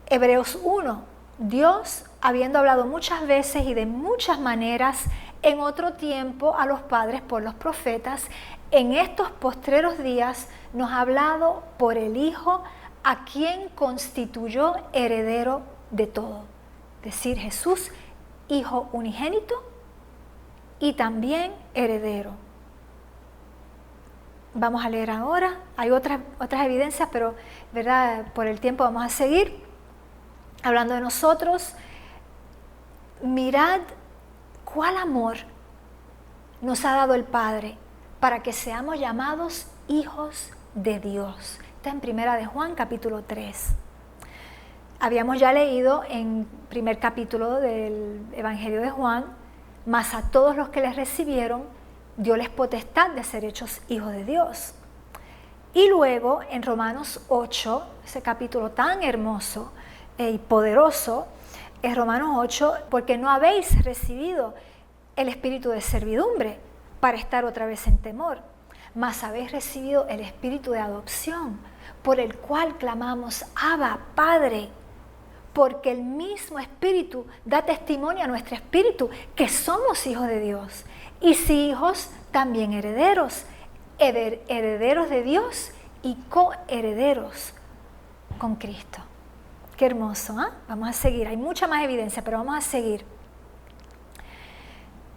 Hebreos 1, Dios, habiendo hablado muchas veces y de muchas maneras en otro tiempo a los padres por los profetas, en estos postreros días nos ha hablado por el Hijo, a quien constituyó heredero de todo, es decir, Jesús, hijo unigénito y también heredero. Vamos a leer ahora, hay otras evidencias, pero ¿verdad? Por el tiempo vamos a seguir hablando de nosotros. Mirad cuál amor nos ha dado el Padre para que seamos llamados hijos de Dios. Está en Primera de Juan, capítulo 3. Habíamos ya leído en primer capítulo del Evangelio de Juan, mas a todos los que les recibieron, dioles potestad de ser hechos hijos de Dios. Y luego en Romanos 8, ese capítulo tan hermoso y poderoso, es Romanos 8, porque no habéis recibido el espíritu de servidumbre para estar otra vez en temor, mas habéis recibido el espíritu de adopción, por el cual clamamos, Abba, Padre, porque el mismo espíritu da testimonio a nuestro espíritu que somos hijos de Dios, y si hijos, también herederos, herederos de Dios y coherederos con Cristo. Qué hermoso, ¿eh? Vamos a seguir, hay mucha más evidencia, pero vamos a seguir.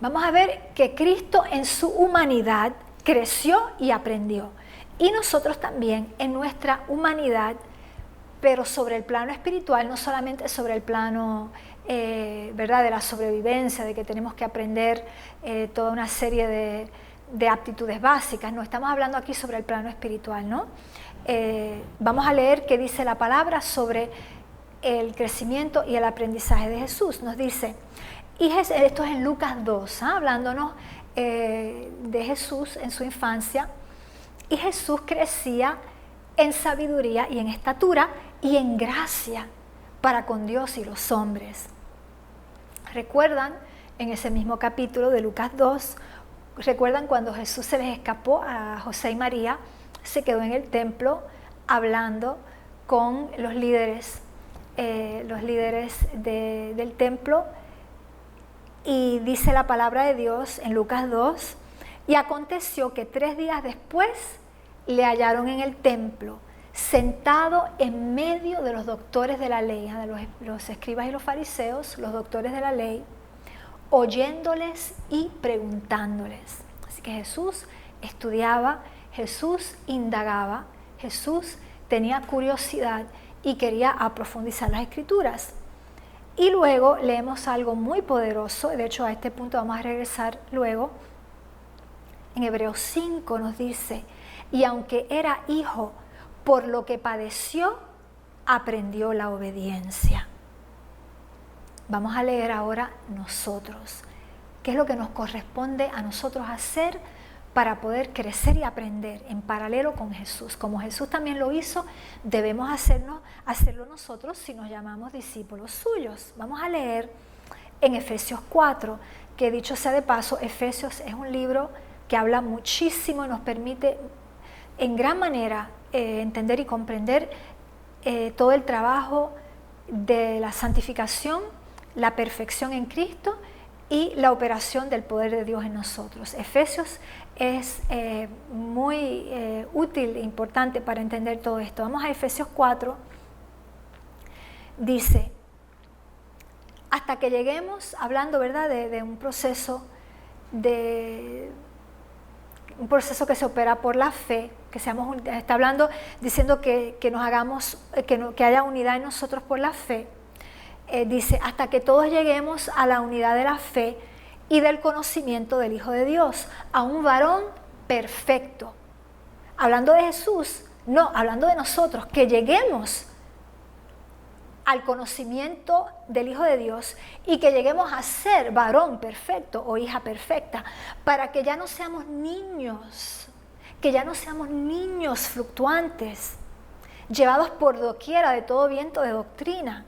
Vamos a ver que Cristo en su humanidad creció y aprendió. Y nosotros también en nuestra humanidad, pero sobre el plano espiritual, no solamente sobre el plano ¿verdad? De la sobrevivencia, de que tenemos que aprender toda una serie de aptitudes básicas. No, estamos hablando aquí sobre el plano espiritual, ¿no? Vamos a leer qué dice la palabra sobre el crecimiento y el aprendizaje de Jesús. Nos dice, y esto es en Lucas 2, hablándonos de Jesús en su infancia, y Jesús crecía en sabiduría y en estatura y en gracia para con Dios y los hombres. ¿Recuerdan en ese mismo capítulo de Lucas 2? ¿Recuerdan cuando Jesús se les escapó a José y María? Se quedó en el templo hablando con los líderes del templo, y dice la palabra de Dios en Lucas 2, y aconteció que 3 días después le hallaron en el templo, sentado en medio de los doctores de la ley, de los escribas y los fariseos, los doctores de la ley, oyéndoles y preguntándoles. Así que Jesús estudiaba, Jesús indagaba, Jesús tenía curiosidad y quería profundizar las escrituras. Y luego leemos algo muy poderoso, de hecho a este punto vamos a regresar luego. En Hebreos 5 nos dice, y aunque era hijo, por lo que padeció, aprendió la obediencia. Vamos a leer ahora nosotros, qué es lo que nos corresponde a nosotros hacer para poder crecer y aprender en paralelo con Jesús. Como Jesús también lo hizo, debemos hacerlo nosotros si nos llamamos discípulos suyos. Vamos a leer en Efesios 4, que dicho sea de paso, Efesios es un libro que habla muchísimo y nos permite en gran manera entender y comprender todo el trabajo de la santificación, la perfección en Cristo y la operación del poder de Dios en nosotros. Efesios es muy útil e importante para entender todo esto. Vamos a Efesios 4, dice, hasta que lleguemos, hablando, ¿verdad?, de un proceso que se opera por la fe, está hablando, diciendo que nos hagamos, que haya unidad en nosotros por la fe. Dice, hasta que todos lleguemos a la unidad de la fe y del conocimiento del Hijo de Dios, a un varón perfecto. Hablando de Jesús, no, hablando de nosotros, que lleguemos al conocimiento del Hijo de Dios y que lleguemos a ser varón perfecto o hija perfecta, para que ya no seamos niños, fluctuantes, llevados por doquiera de todo viento de doctrina.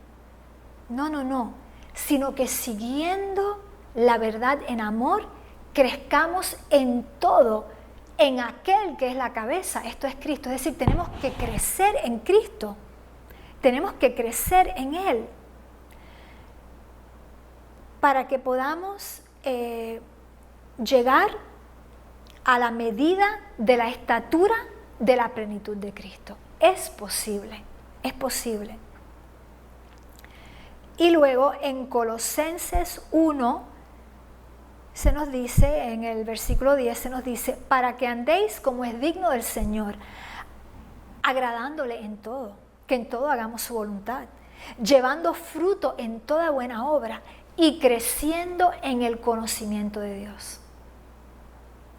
No, sino que siguiendo la verdad en amor, crezcamos en todo, en aquel que es la cabeza, esto es Cristo. Es decir, tenemos que crecer en Cristo, tenemos que crecer en Él, para que podamos llegar a la medida de la estatura de la plenitud de Cristo. Es posible, es posible. Y luego en Colosenses 1 se nos dice, en el versículo 10 se nos dice, para que andéis como es digno del Señor, agradándole en todo, que en todo hagamos su voluntad, llevando fruto en toda buena obra y creciendo en el conocimiento de Dios.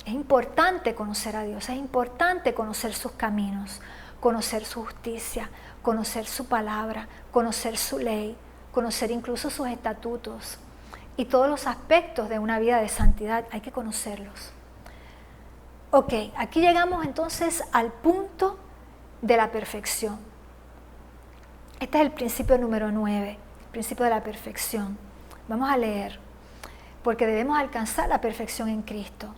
Es importante conocer a Dios, es importante conocer sus caminos, conocer su justicia, conocer su palabra, conocer su ley, conocer incluso sus estatutos y todos los aspectos de una vida de santidad, hay que conocerlos. Ok, aquí llegamos entonces al punto de la perfección. Este es el principio número 9, el principio de la perfección. Vamos a leer, porque debemos alcanzar la perfección en Cristo.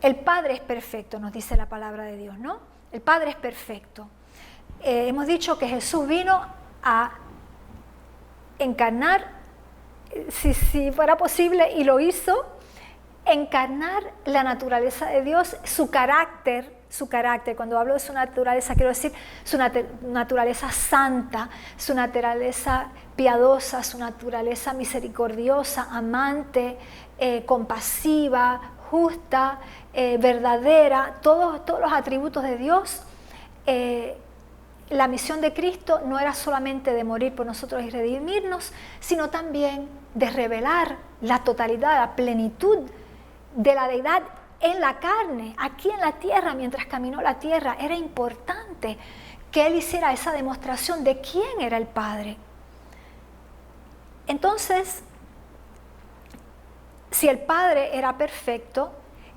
El Padre es perfecto, nos dice la palabra de Dios, ¿no? El Padre es perfecto. Hemos dicho que Jesús vino a encarnar, si fuera posible, y lo hizo, encarnar la naturaleza de Dios, su carácter. Cuando hablo de su naturaleza, quiero decir su naturaleza santa, su naturaleza piadosa, su naturaleza misericordiosa, amante, compasiva, justa, verdadera, todos los atributos de Dios. La misión de Cristo no era solamente de morir por nosotros y redimirnos, sino también de revelar la totalidad, la plenitud de la deidad en la carne, aquí en la tierra. Mientras caminó la tierra, era importante que Él hiciera esa demostración de quién era el Padre. Entonces, si el Padre era perfecto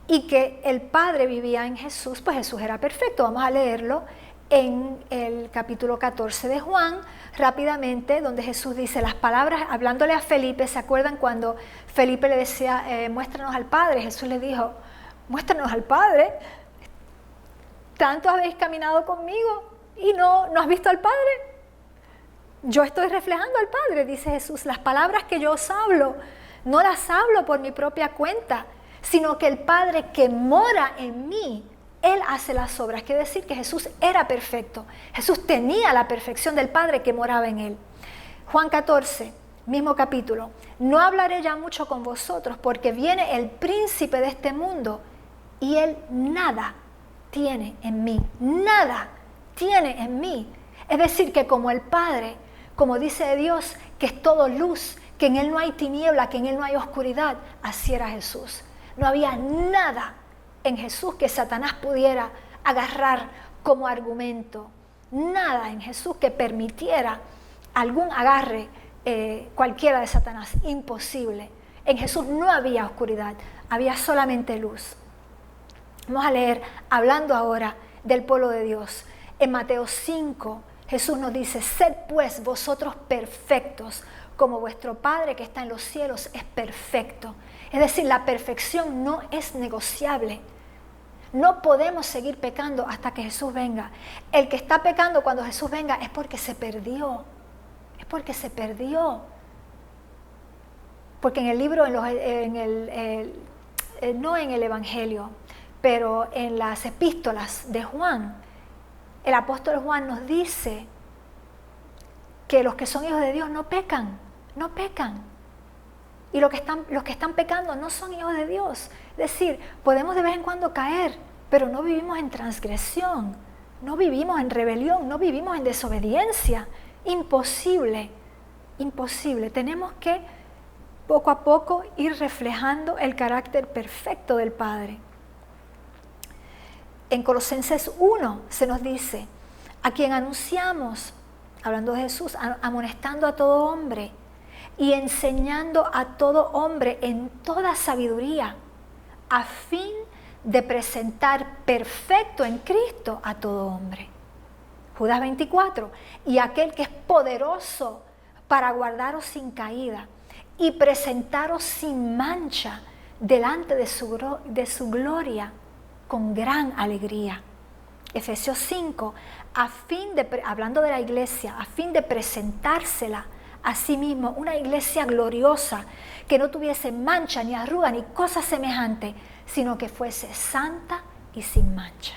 y que el Padre vivía en Jesús, pues Jesús era perfecto. Vamos a leerlo en el capítulo 14 de Juan, rápidamente, donde Jesús dice las palabras, hablándole a Felipe. ¿Se acuerdan cuando Felipe le decía, muéstranos al Padre? Jesús le dijo, muéstranos al Padre. Tanto habéis caminado conmigo y no has visto al Padre. Yo estoy reflejando al Padre, dice Jesús. Las palabras que yo os hablo, no las hablo por mi propia cuenta, sino que el Padre que mora en mí, Él hace las obras. Quiere decir que Jesús era perfecto. Jesús tenía la perfección del Padre que moraba en Él. Juan 14, mismo capítulo. No hablaré ya mucho con vosotros, porque viene el príncipe de este mundo y Él nada tiene en mí. Nada tiene en mí. Es decir, que como el Padre, como dice Dios, que es todo luz, que en Él no hay tiniebla, que en Él no hay oscuridad, así era Jesús. No había nada en Jesús que Satanás pudiera agarrar como argumento. Nada en Jesús que permitiera algún agarre cualquiera de Satanás. Imposible. En Jesús no había oscuridad, había solamente luz. Vamos a leer, hablando ahora del pueblo de Dios. En Mateo 5, Jesús nos dice, sed pues vosotros perfectos, como vuestro Padre que está en los cielos es perfecto. Es decir, la perfección no es negociable. No podemos seguir pecando hasta que Jesús venga. El que está pecando cuando Jesús venga es porque se perdió. Es porque se perdió. Porque en el libro, no en el Evangelio, pero en las epístolas de Juan, el apóstol Juan nos dice que los que son hijos de Dios no pecan. No pecan. Y los que están pecando no son hijos de Dios. Es decir, podemos de vez en cuando caer, pero no vivimos en transgresión, no vivimos en rebelión, no vivimos en desobediencia. Imposible, imposible. Tenemos que poco a poco ir reflejando el carácter perfecto del Padre. En Colosenses 1 se nos dice, a quien anunciamos, hablando de Jesús, amonestando a todo hombre, y enseñando a todo hombre en toda sabiduría, a fin de presentar perfecto en Cristo a todo hombre. Judas 24, y aquel que es poderoso para guardaros sin caída y presentaros sin mancha delante de su gloria con gran alegría. Efesios 5, hablando de la iglesia, a fin de presentársela asimismo una iglesia gloriosa, que no tuviese mancha, ni arruga, ni cosa semejante, sino que fuese santa y sin mancha.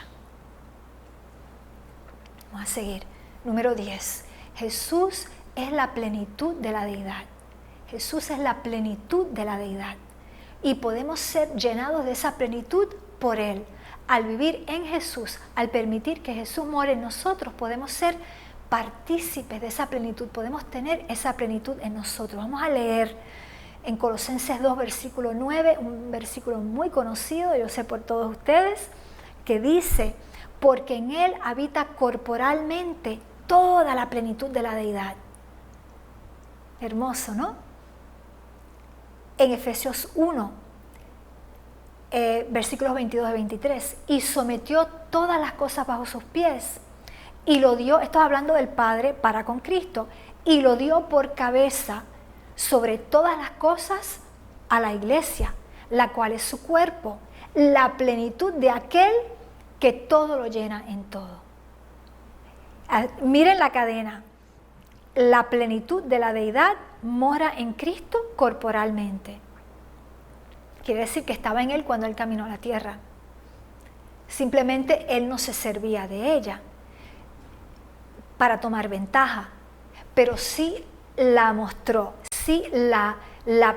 Vamos a seguir. Número 10. Jesús es la plenitud de la deidad. Jesús es la plenitud de la deidad. Y podemos ser llenados de esa plenitud por Él. Al vivir en Jesús, al permitir que Jesús more en nosotros, podemos ser partícipes de esa plenitud, podemos tener esa plenitud en nosotros. Vamos a leer en Colosenses 2, versículo 9, un versículo muy conocido, yo sé por todos ustedes, que dice: porque en Él habita corporalmente toda la plenitud de la deidad. Hermoso, ¿no? En Efesios 1, versículos 22 y 23, y sometió todas las cosas bajo sus pies, y lo dio, esto hablando del Padre para con Cristo, y lo dio por cabeza sobre todas las cosas a la iglesia, la cual es su cuerpo, la plenitud de aquel que todo lo llena en todo. Miren la cadena. La plenitud de la deidad mora en Cristo corporalmente. Quiere decir que estaba en Él cuando Él caminó a la tierra. Simplemente Él no se servía de ella para tomar ventaja, pero sí la mostró, sí la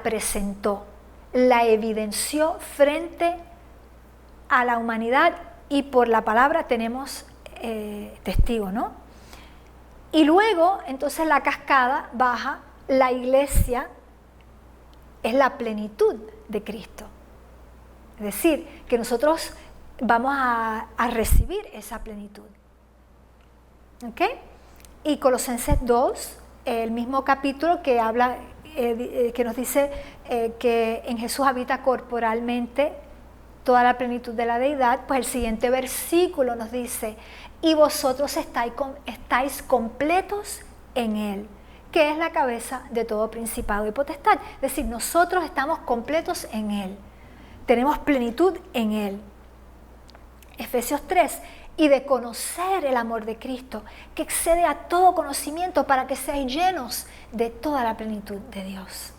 presentó, la evidenció frente a la humanidad, y por la palabra tenemos testigos, ¿no? Y luego, entonces, la cascada baja, la iglesia es la plenitud de Cristo. Es decir, que nosotros vamos a recibir esa plenitud. ¿Ok? Y Colosenses 2, el mismo capítulo que habla, que nos dice que en Jesús habita corporalmente toda la plenitud de la deidad, pues el siguiente versículo nos dice: y vosotros estáis completos en Él, que es la cabeza de todo principado y potestad. Es decir, nosotros estamos completos en Él, tenemos plenitud en Él. Efesios 3, y de conocer el amor de Cristo, que excede a todo conocimiento, para que seáis llenos de toda la plenitud de Dios.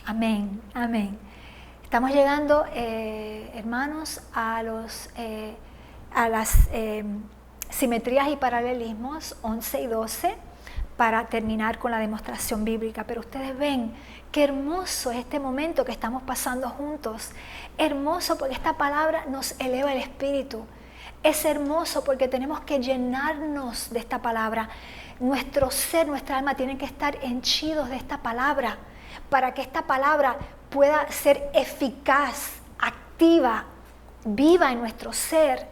Amén, amén. Estamos llegando, hermanos, a las simetrías y paralelismos 11 y 12 para terminar con la demostración bíblica. Pero ustedes ven qué hermoso es este momento que estamos pasando juntos. Hermoso porque esta palabra nos eleva el espíritu. Es hermoso porque tenemos que llenarnos de esta palabra. Nuestro ser, nuestra alma tienen que estar henchidos de esta palabra, para que esta palabra pueda ser eficaz, activa, viva en nuestro ser,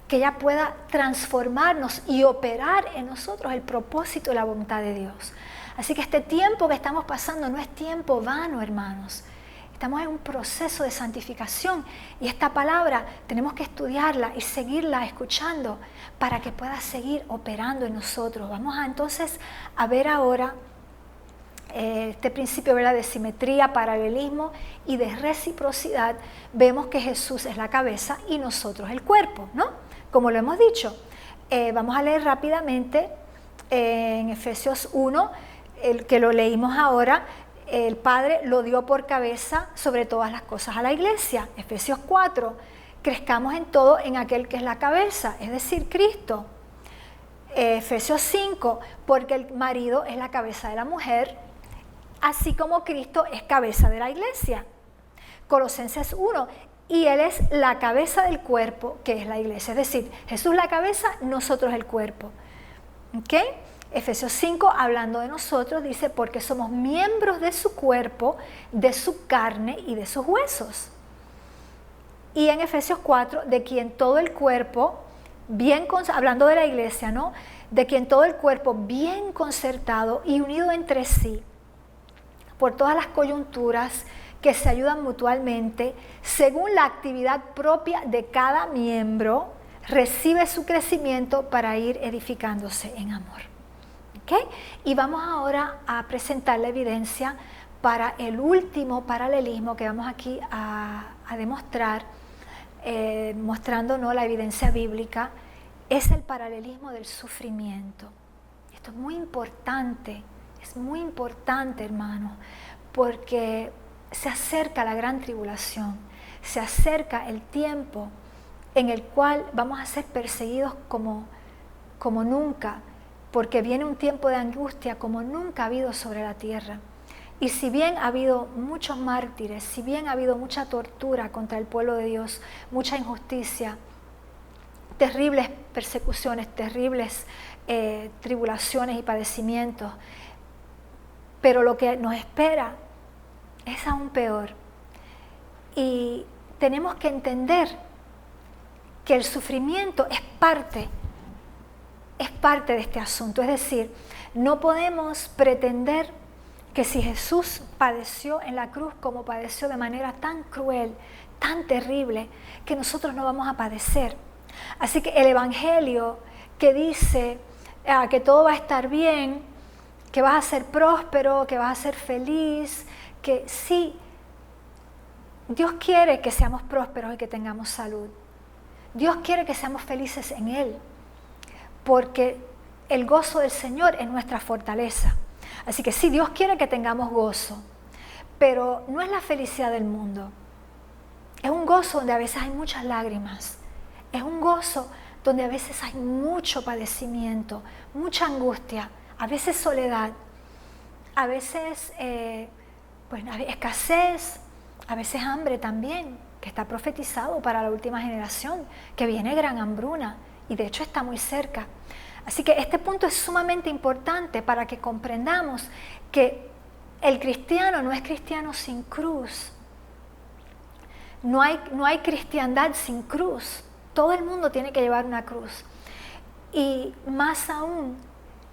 que ella pueda transformarnos y operar en nosotros el propósito y la voluntad de Dios. Así que este tiempo que estamos pasando no es tiempo vano, hermanos. Estamos en un proceso de santificación, y esta palabra tenemos que estudiarla y seguirla escuchando para que pueda seguir operando en nosotros. Vamos entonces a ver ahora este principio, ¿verdad?, de simetría, paralelismo y de reciprocidad. Vemos que Jesús es la cabeza y nosotros el cuerpo, ¿no? Como lo hemos dicho. Vamos a leer rápidamente en Efesios 1, el que lo leímos ahora. El Padre lo dio por cabeza sobre todas las cosas a la iglesia. Efesios 4, crezcamos en todo en aquel que es la cabeza, es decir, Cristo. Efesios 5, porque el marido es la cabeza de la mujer, así como Cristo es cabeza de la iglesia. Colosenses 1, y Él es la cabeza del cuerpo, que es la iglesia. Es decir, Jesús la cabeza, nosotros el cuerpo. ¿Ok? Efesios 5, hablando de nosotros, dice: porque somos miembros de su cuerpo, de su carne y de sus huesos. Y en Efesios 4, de quien todo el cuerpo, hablando de la iglesia, ¿no?, de quien todo el cuerpo bien concertado y unido entre sí, por todas las coyunturas que se ayudan mutuamente, según la actividad propia de cada miembro, recibe su crecimiento para ir edificándose en amor. ¿Okay? Y vamos ahora a presentar la evidencia para el último paralelismo que vamos aquí a demostrar, mostrándonos la evidencia bíblica. Es el paralelismo del sufrimiento. Esto es muy importante, hermano, porque se acerca la gran tribulación, se acerca el tiempo en el cual vamos a ser perseguidos como nunca. porque viene un tiempo de angustia como nunca ha habido sobre la tierra. Y si bien ha habido muchos mártires, si bien ha habido mucha tortura contra el pueblo de Dios, mucha injusticia, terribles persecuciones, terribles tribulaciones y padecimientos, pero lo que nos espera es aún peor. Y tenemos que entender que el sufrimiento es parte de este asunto. Es decir, no podemos pretender que si Jesús padeció en la cruz como padeció de manera tan cruel, tan terrible, que nosotros no vamos a padecer. Así que el Evangelio que dice que todo va a estar bien, que vas a ser próspero, que vas a ser feliz, que sí, Dios quiere que seamos prósperos y que tengamos salud. Dios quiere que seamos felices en Él, porque el gozo del Señor es nuestra fortaleza. Así que sí, Dios quiere que tengamos gozo, pero no es la felicidad del mundo. Es un gozo donde a veces hay muchas lágrimas. Es un gozo donde a veces hay mucho padecimiento, mucha angustia, a veces soledad, a veces escasez, a veces hambre también, que está profetizado para la última generación, que viene gran hambruna y de hecho está muy cerca. Así que este punto es sumamente importante para que comprendamos que el cristiano no es cristiano sin cruz. No hay cristiandad sin cruz. Todo el mundo tiene que llevar una cruz. Y más aún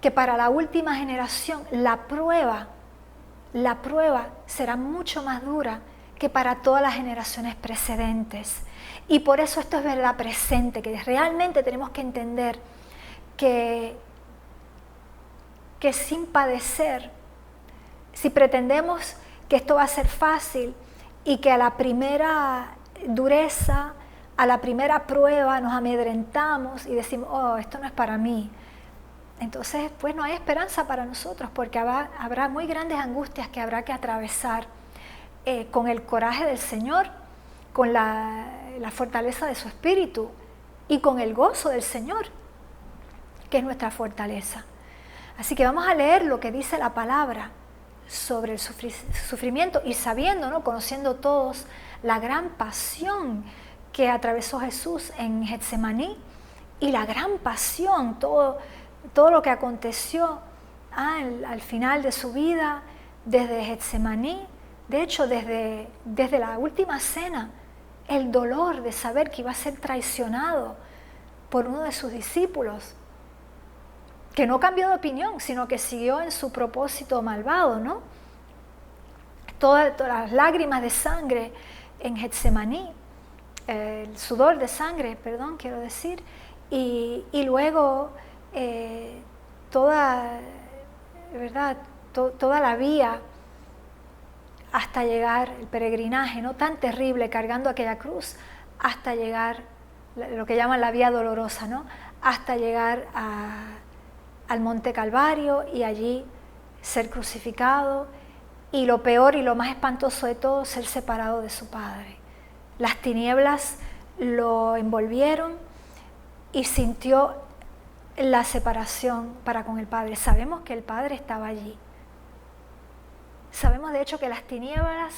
que para la última generación, la prueba será mucho más dura que para todas las generaciones precedentes. Y por eso esto es verdad presente, que realmente tenemos que entender que sin padecer, si pretendemos que esto va a ser fácil y que a la primera dureza, a la primera prueba nos amedrentamos y decimos, oh, esto no es para mí, entonces pues no hay esperanza para nosotros, porque habrá muy grandes angustias que habrá que atravesar con el coraje del Señor, con la fortaleza de su Espíritu y con el gozo del Señor, que es nuestra fortaleza. Así que vamos a leer lo que dice la palabra sobre el sufrimiento y sabiendo, ¿no?, conociendo todos la gran pasión que atravesó Jesús en Getsemaní y la gran pasión, todo lo que aconteció al final de su vida, desde Getsemaní, de hecho desde la última cena, el dolor de saber que iba a ser traicionado por uno de sus discípulos, que no cambió de opinión, sino que siguió en su propósito malvado, ¿no? Todas las lágrimas de sangre en Getsemaní, el sudor de sangre, perdón, quiero decir, y luego toda la vía hasta llegar, el peregrinaje, ¿no?, tan terrible, cargando aquella cruz, hasta llegar, lo que llaman la vía dolorosa, ¿no?, hasta llegar al Monte Calvario y allí ser crucificado, y lo peor y lo más espantoso de todo, ser separado de su Padre. Las tinieblas lo envolvieron y sintió la separación para con el Padre. Sabemos que el Padre estaba allí. Sabemos de hecho que las tinieblas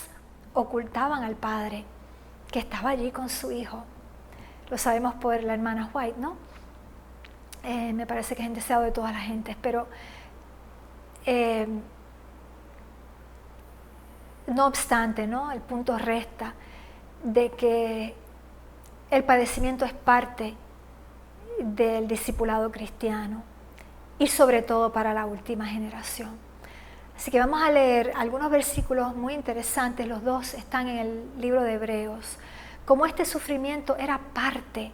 ocultaban al Padre, que estaba allí con su Hijo. Lo sabemos por la hermana White, ¿no? Me parece que es deseado de todas las gentes, pero no obstante, ¿no?, el punto resta de que el padecimiento es parte del discipulado cristiano y sobre todo para la última generación. Así que vamos a leer algunos versículos muy interesantes, los dos están en el libro de Hebreos, como este sufrimiento era parte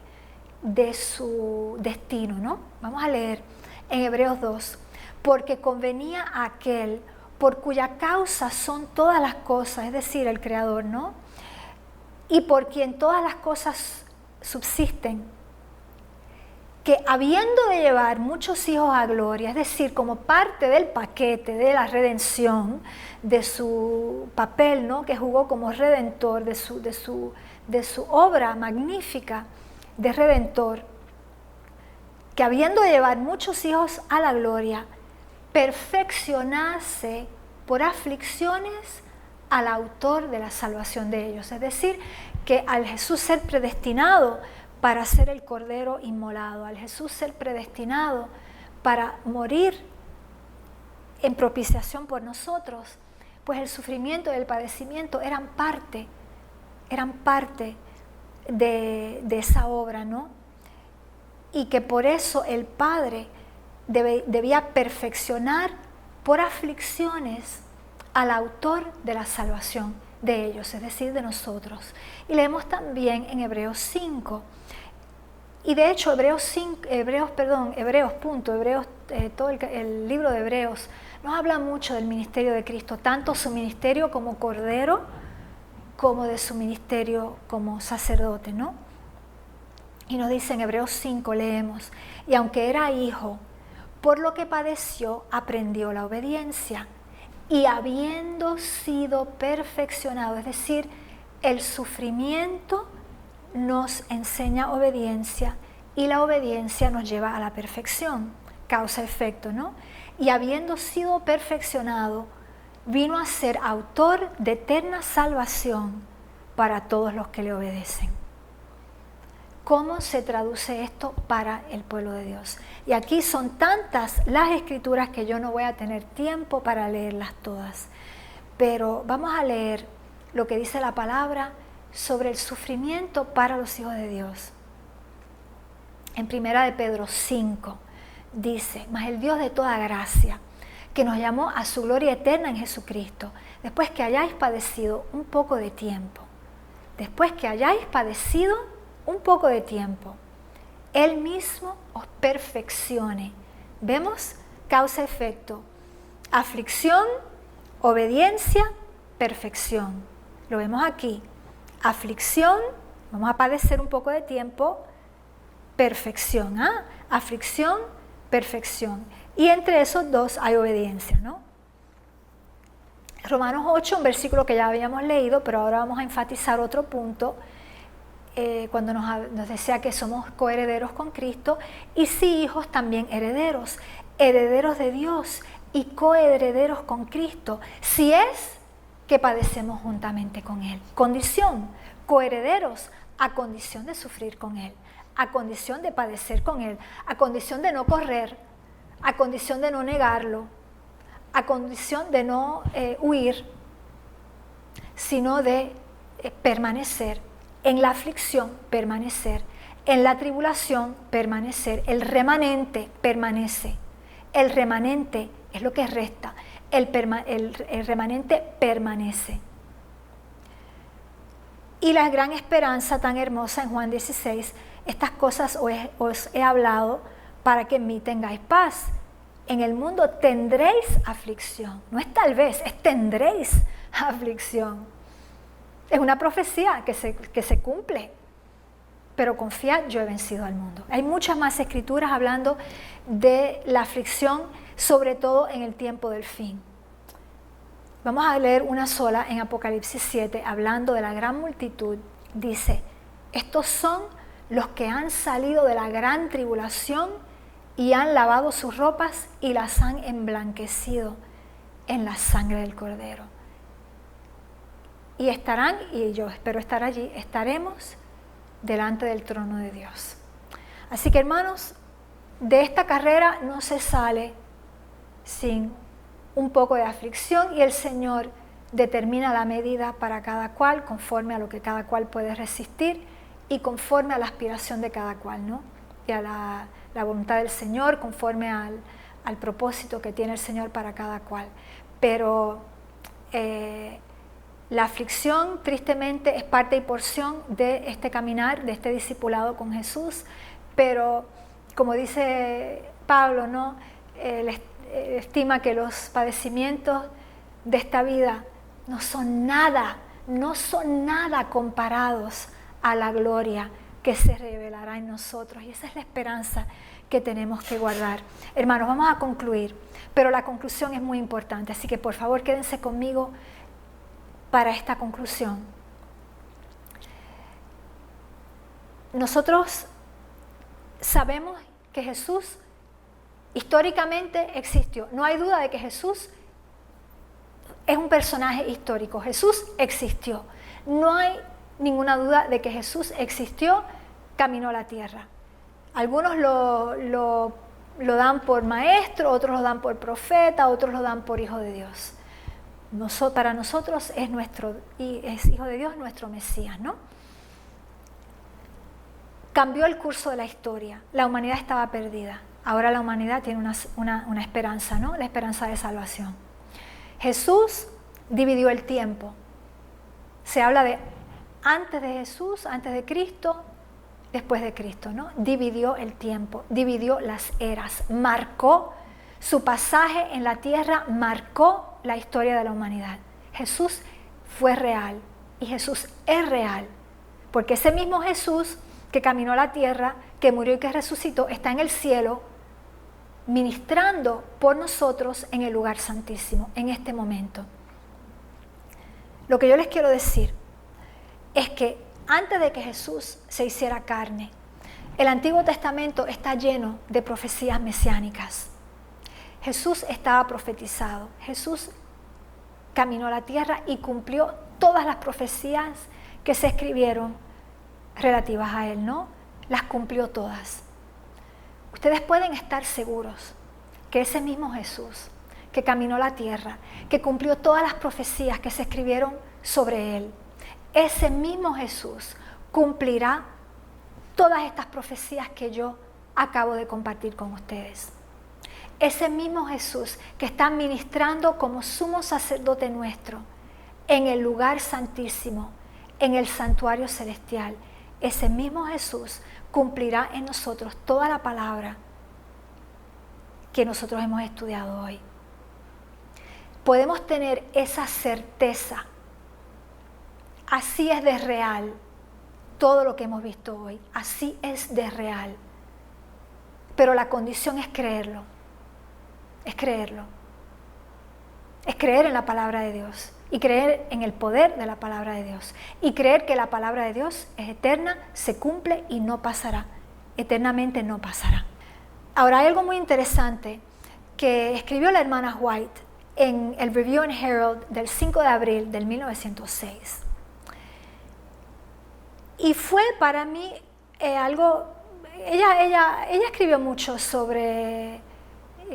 de su destino, ¿no? Vamos a leer en Hebreos 2, porque convenía a aquel por cuya causa son todas las cosas, es decir, el Creador, ¿no?, y por quien todas las cosas subsisten, que habiendo de llevar muchos hijos a gloria, es decir, como parte del paquete de la redención, de su papel, ¿no?, que jugó como redentor, de su obra magnífica de redentor, que habiendo de llevar muchos hijos a la gloria, perfeccionase por aflicciones al autor de la salvación de ellos. Es decir, que al Jesús ser predestinado para ser el Cordero inmolado, al Jesús ser predestinado para morir en propiciación por nosotros, pues el sufrimiento y el padecimiento eran parte de esa obra, ¿no? Y que por eso el Padre debía perfeccionar por aflicciones al autor de la salvación de ellos, es decir, de nosotros. Y leemos también en Hebreos 5. Y de hecho, todo el libro de Hebreos nos habla mucho del ministerio de Cristo, tanto su ministerio como Cordero, como de su ministerio como sacerdote, ¿no? Y nos dice en Hebreos 5, leemos, y aunque era hijo, por lo que padeció, aprendió la obediencia. Y habiendo sido perfeccionado, es decir, el sufrimiento nos enseña obediencia y la obediencia nos lleva a la perfección, causa-efecto, ¿no? Y habiendo sido perfeccionado, vino a ser autor de eterna salvación para todos los que le obedecen. ¿Cómo se traduce esto para el pueblo de Dios? Y aquí son tantas las escrituras que yo no voy a tener tiempo para leerlas todas. Pero vamos a leer lo que dice la palabra sobre el sufrimiento para los hijos de Dios. En 1 de Pedro 5 dice, mas el Dios de toda gracia, que nos llamó a su gloria eterna en Jesucristo, después que hayáis padecido un poco de tiempo, Él mismo os perfeccione. ¿Vemos? Causa-efecto. Aflicción, obediencia, perfección. Lo vemos aquí. Aflicción, vamos a padecer un poco de tiempo, perfección. Aflicción, perfección. Y entre esos dos hay obediencia, ¿no? Romanos 8, un versículo que ya habíamos leído, pero ahora vamos a enfatizar otro punto, cuando nos decía que somos coherederos con Cristo, y sí hijos también herederos, herederos de Dios y coherederos con Cristo, si es que padecemos juntamente con Él. Condición, coherederos, a condición de sufrir con Él, a condición de padecer con Él, a condición de no correr, a condición de no negarlo, a condición de no huir, sino de permanecer en la aflicción, permanecer en la tribulación, permanecer. El remanente permanece. El remanente es lo que resta. El remanente permanece. Y la gran esperanza tan hermosa en Juan 16, estas cosas os he hablado para que en mí tengáis paz. En el mundo tendréis aflicción. No es tal vez, es tendréis aflicción. Es una profecía que se cumple. Pero confía, yo he vencido al mundo. Hay muchas más escrituras hablando de la aflicción, sobre todo en el tiempo del fin. Vamos a leer una sola en Apocalipsis 7, hablando de la gran multitud. Dice, estos son los que han salido de la gran tribulación y han lavado sus ropas y las han emblanquecido en la sangre del Cordero. Y estarán, y yo espero estar allí, estaremos delante del trono de Dios. Así que, hermanos, de esta carrera no se sale sin un poco de aflicción, y el Señor determina la medida para cada cual, conforme a lo que cada cual puede resistir y conforme a la aspiración de cada cual, ¿no? Y a la voluntad del Señor, conforme al propósito que tiene el Señor para cada cual. Pero la aflicción, tristemente, es parte y porción de este caminar, de este discipulado con Jesús. Pero, como dice Pablo, ¿no? Él estima que los padecimientos de esta vida no son nada comparados a la gloria que se revelará en nosotros. Y esa es la esperanza que tenemos que guardar. Hermanos, vamos a concluir, pero la conclusión es muy importante, así que por favor quédense conmigo para esta conclusión. Nosotros sabemos que Jesús históricamente existió. No hay duda de que Jesús es un personaje histórico. Jesús existió. No hay ninguna duda de que Jesús existió, caminó la tierra. Algunos lo dan por maestro, otros lo dan por profeta, otros lo dan por hijo de Dios. Para nosotros es hijo de Dios, nuestro Mesías, ¿no? Cambió el curso de la historia. La humanidad estaba perdida. Ahora la humanidad tiene una esperanza, ¿no? La esperanza de salvación. Jesús dividió el tiempo. Se habla de antes de Jesús, antes de Cristo, después de Cristo, ¿no? Dividió el tiempo, dividió las eras, marcó su pasaje en la tierra, marcó la historia de la humanidad. Jesús fue real y Jesús es real, porque ese mismo Jesús que caminó la tierra, que murió y que resucitó, está en el cielo, ministrando por nosotros en el lugar santísimo, en este momento. Lo que yo les quiero decir es que antes de que Jesús se hiciera carne, el Antiguo Testamento está lleno de profecías mesiánicas. Jesús estaba profetizado. Jesús caminó la tierra y cumplió todas las profecías que se escribieron relativas a Él, ¿no? Las cumplió todas. Ustedes pueden estar seguros que ese mismo Jesús que caminó la tierra, que cumplió todas las profecías que se escribieron sobre Él, ese mismo Jesús cumplirá todas estas profecías que yo acabo de compartir con ustedes. Ese mismo Jesús que está ministrando como sumo sacerdote nuestro en el lugar santísimo, en el santuario celestial, ese mismo Jesús cumplirá en nosotros toda la palabra que nosotros hemos estudiado hoy. Podemos tener esa certeza. Así es de real todo lo que hemos visto hoy. Así es de real. Pero la condición es creerlo. Es creerlo. Es creer en la palabra de Dios. Y creer en el poder de la palabra de Dios. Y creer que la palabra de Dios es eterna, se cumple y no pasará. Eternamente no pasará. Ahora hay algo muy interesante que escribió la hermana White en el Review and Herald del 5 de abril del 1906. Y fue para mí algo, ella escribió mucho sobre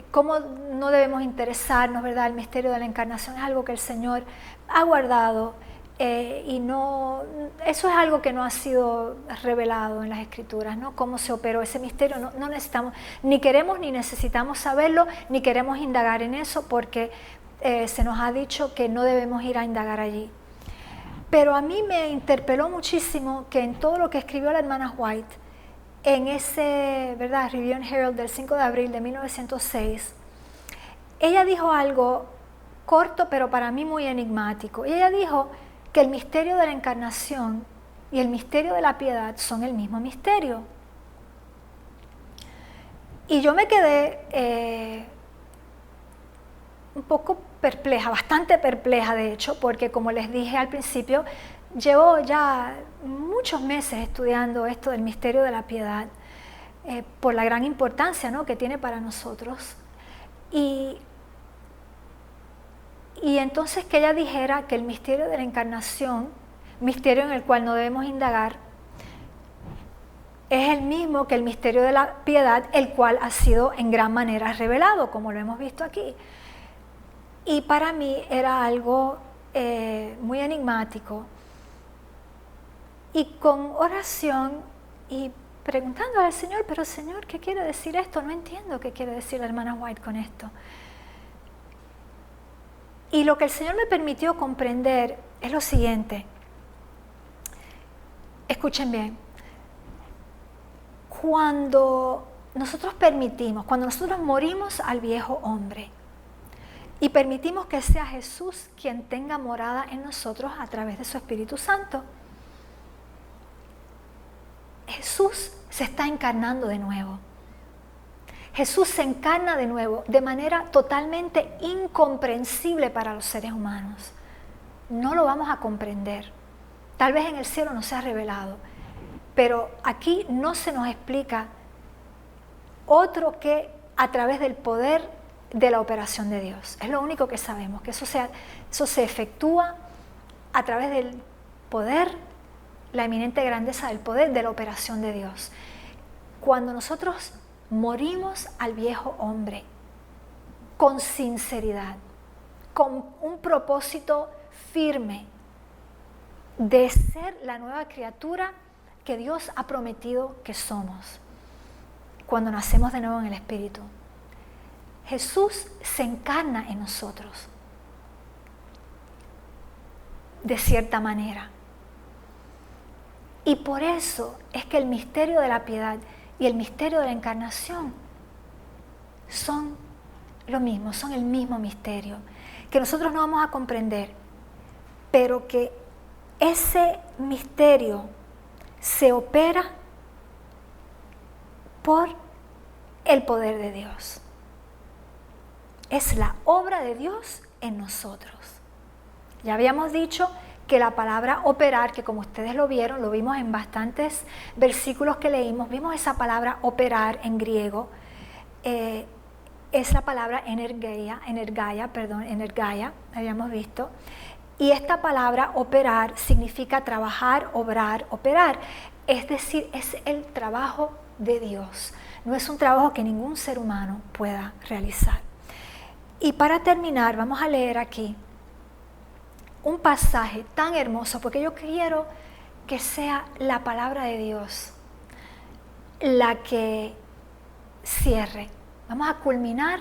cómo no debemos interesarnos, ¿verdad? El misterio de la encarnación es algo que el Señor ha guardado y no, eso es algo que no ha sido revelado en las Escrituras, ¿no? Cómo se operó ese misterio, no necesitamos, ni queremos ni necesitamos saberlo, ni queremos indagar en eso porque se nos ha dicho que no debemos ir a indagar allí. Pero a mí me interpeló muchísimo que en todo lo que escribió la hermana White, en ese, ¿verdad?, Review and Herald del 5 de abril de 1906, ella dijo algo corto pero para mí muy enigmático. Y ella dijo que el misterio de la encarnación y el misterio de la piedad son el mismo misterio. Y yo me quedé un poco perpleja, bastante perpleja de hecho, porque como les dije al principio, llevo ya muchos meses estudiando esto del misterio de la piedad, por la gran importancia, ¿no?, que tiene para nosotros. Y entonces que ella dijera que el misterio de la encarnación, misterio en el cual no debemos indagar, es el mismo que el misterio de la piedad, el cual ha sido en gran manera revelado, como lo hemos visto aquí. Y para mí era algo muy enigmático. Y con oración y preguntándole al Señor, pero Señor, ¿qué quiere decir esto? No entiendo qué quiere decir la hermana White con esto. Y lo que el Señor me permitió comprender es lo siguiente. Escuchen bien. Cuando nosotros morimos al viejo hombre y permitimos que sea Jesús quien tenga morada en nosotros a través de su Espíritu Santo, Jesús se está encarnando de nuevo. Jesús se encarna de nuevo de manera totalmente incomprensible para los seres humanos. No lo vamos a comprender. Tal vez en el cielo no sea revelado, pero aquí no se nos explica otro que a través del poder de la operación de Dios. Es lo único que sabemos, que eso se efectúa a través del poder, la eminente grandeza del poder de la operación de Dios. Cuando nosotros morimos al viejo hombre con sinceridad, con un propósito firme de ser la nueva criatura que Dios ha prometido que somos, cuando nacemos de nuevo en el Espíritu, Jesús se encarna en nosotros de cierta manera. Y por eso es que el misterio de la piedad y el misterio de la encarnación son lo mismo, son el mismo misterio, que nosotros no vamos a comprender, pero que ese misterio se opera por el poder de Dios. Es la obra de Dios en nosotros. Ya habíamos dicho que la palabra operar, que como ustedes lo vieron, lo vimos en bastantes versículos que leímos, vimos esa palabra operar en griego, es la palabra energeia, habíamos visto, y esta palabra operar significa trabajar, obrar, operar, es decir, es el trabajo de Dios, no es un trabajo que ningún ser humano pueda realizar. Y para terminar, vamos a leer aquí un pasaje tan hermoso, porque yo quiero que sea la palabra de Dios la que cierre. Vamos a culminar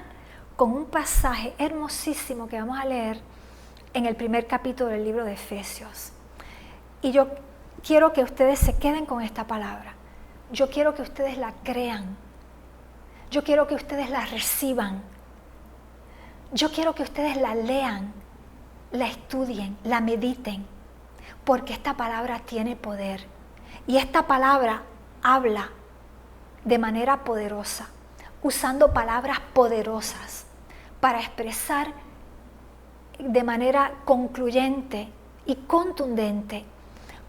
con un pasaje hermosísimo que vamos a leer en el primer capítulo del libro de Efesios. Y yo quiero que ustedes se queden con esta palabra. Yo quiero que ustedes la crean. Yo quiero que ustedes la reciban. Yo quiero que ustedes la lean, la estudien, la mediten, porque esta palabra tiene poder. Y esta palabra habla de manera poderosa, usando palabras poderosas para expresar de manera concluyente y contundente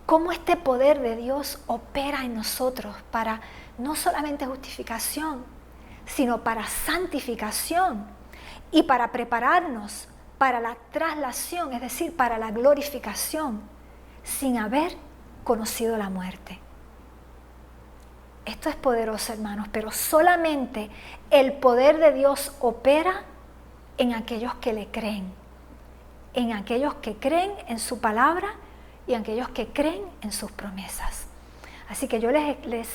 cómo este poder de Dios opera en nosotros para no solamente justificación, sino para santificación y para prepararnos para la traslación, es decir, para la glorificación, sin haber conocido la muerte. Esto es poderoso, hermanos, pero solamente el poder de Dios opera en aquellos que le creen, en aquellos que creen en su palabra y en aquellos que creen en sus promesas. Así que yo les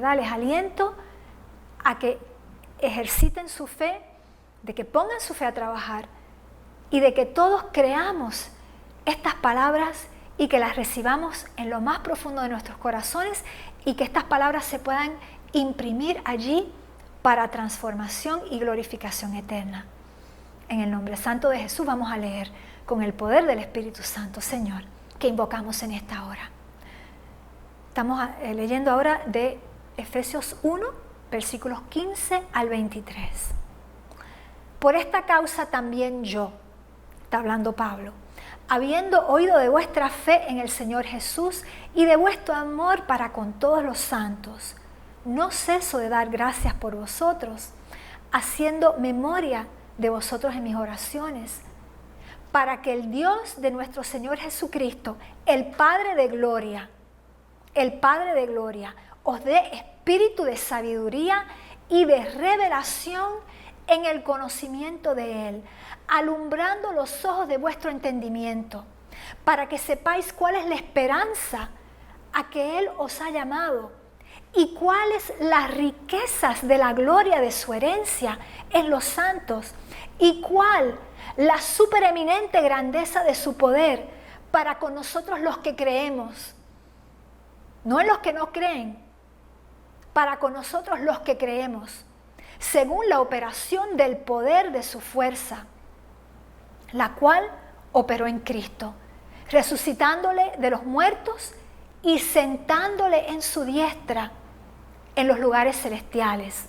aliento a que ejerciten su fe, de que pongan su fe a trabajar y de que todos creamos estas palabras y que las recibamos en lo más profundo de nuestros corazones y que estas palabras se puedan imprimir allí para transformación y glorificación eterna. En el nombre santo de Jesús vamos a leer con el poder del Espíritu Santo, Señor, que invocamos en esta hora. Estamos leyendo ahora de Efesios 1, versículos 15 al 23. Por esta causa también yo, está hablando Pablo, habiendo oído de vuestra fe en el Señor Jesús y de vuestro amor para con todos los santos, no ceso de dar gracias por vosotros, haciendo memoria de vosotros en mis oraciones, para que el Dios de nuestro Señor Jesucristo, el Padre de gloria, os dé espíritu de sabiduría y de revelación en el conocimiento de Él, alumbrando los ojos de vuestro entendimiento, para que sepáis cuál es la esperanza a que Él os ha llamado y cuáles las riquezas de la gloria de su herencia en los santos y cuál la supereminente grandeza de su poder para con nosotros los que creemos, no en los que no creen, para con nosotros los que creemos, según la operación del poder de su fuerza, la cual operó en Cristo, resucitándole de los muertos y sentándole en su diestra en los lugares celestiales,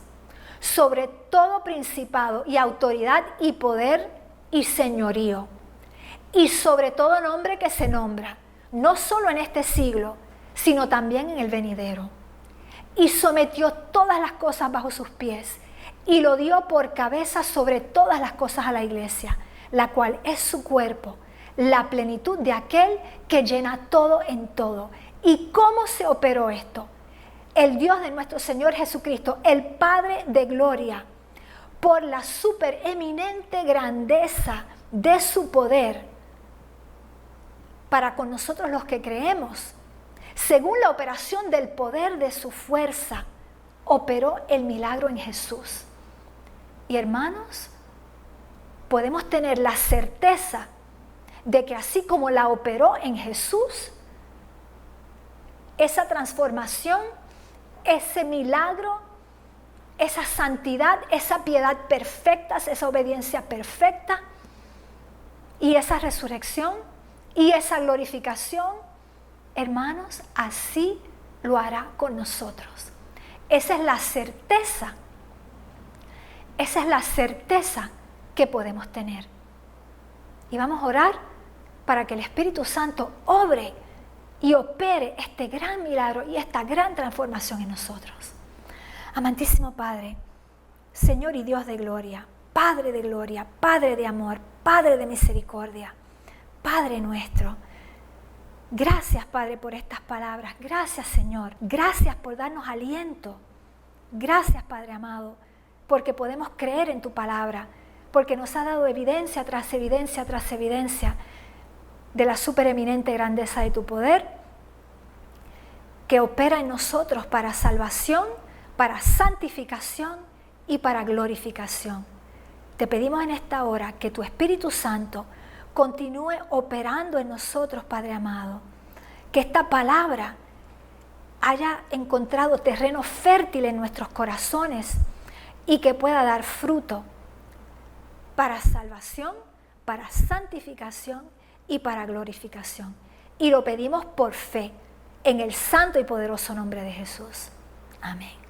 sobre todo principado y autoridad y poder y señorío, y sobre todo nombre que se nombra, no solo en este siglo, sino también en el venidero. y sometió todas las cosas bajo sus pies y lo dio por cabeza sobre todas las cosas a la iglesia, la cual es su cuerpo, la plenitud de aquel que llena todo en todo. ¿Y cómo se operó esto? El Dios de nuestro Señor Jesucristo, el Padre de gloria, por la supereminente grandeza de su poder para con nosotros los que creemos, según la operación del poder de su fuerza, operó el milagro en Jesús. Y hermanos, podemos tener la certeza de que así como la operó en Jesús, esa transformación, ese milagro, esa santidad, esa piedad perfecta, esa obediencia perfecta y esa resurrección y esa glorificación, hermanos, así lo hará con nosotros. Esa es la certeza que podemos tener. Y vamos a orar para que el Espíritu Santo obre y opere este gran milagro y esta gran transformación en nosotros. Amantísimo Padre, Señor y Dios de gloria, Padre de amor, Padre de misericordia, Padre nuestro, gracias Padre por estas palabras, gracias Señor, gracias por darnos aliento, gracias Padre amado, porque podemos creer en tu palabra, porque nos ha dado evidencia tras evidencia tras evidencia de la supereminente grandeza de tu poder, que opera en nosotros para salvación, para santificación y para glorificación. Te pedimos en esta hora que tu Espíritu Santo continúe operando en nosotros, Padre amado, que esta palabra haya encontrado terreno fértil en nuestros corazones y que pueda dar fruto para salvación, para santificación y para glorificación. Y lo pedimos por fe, en el santo y poderoso nombre de Jesús. Amén.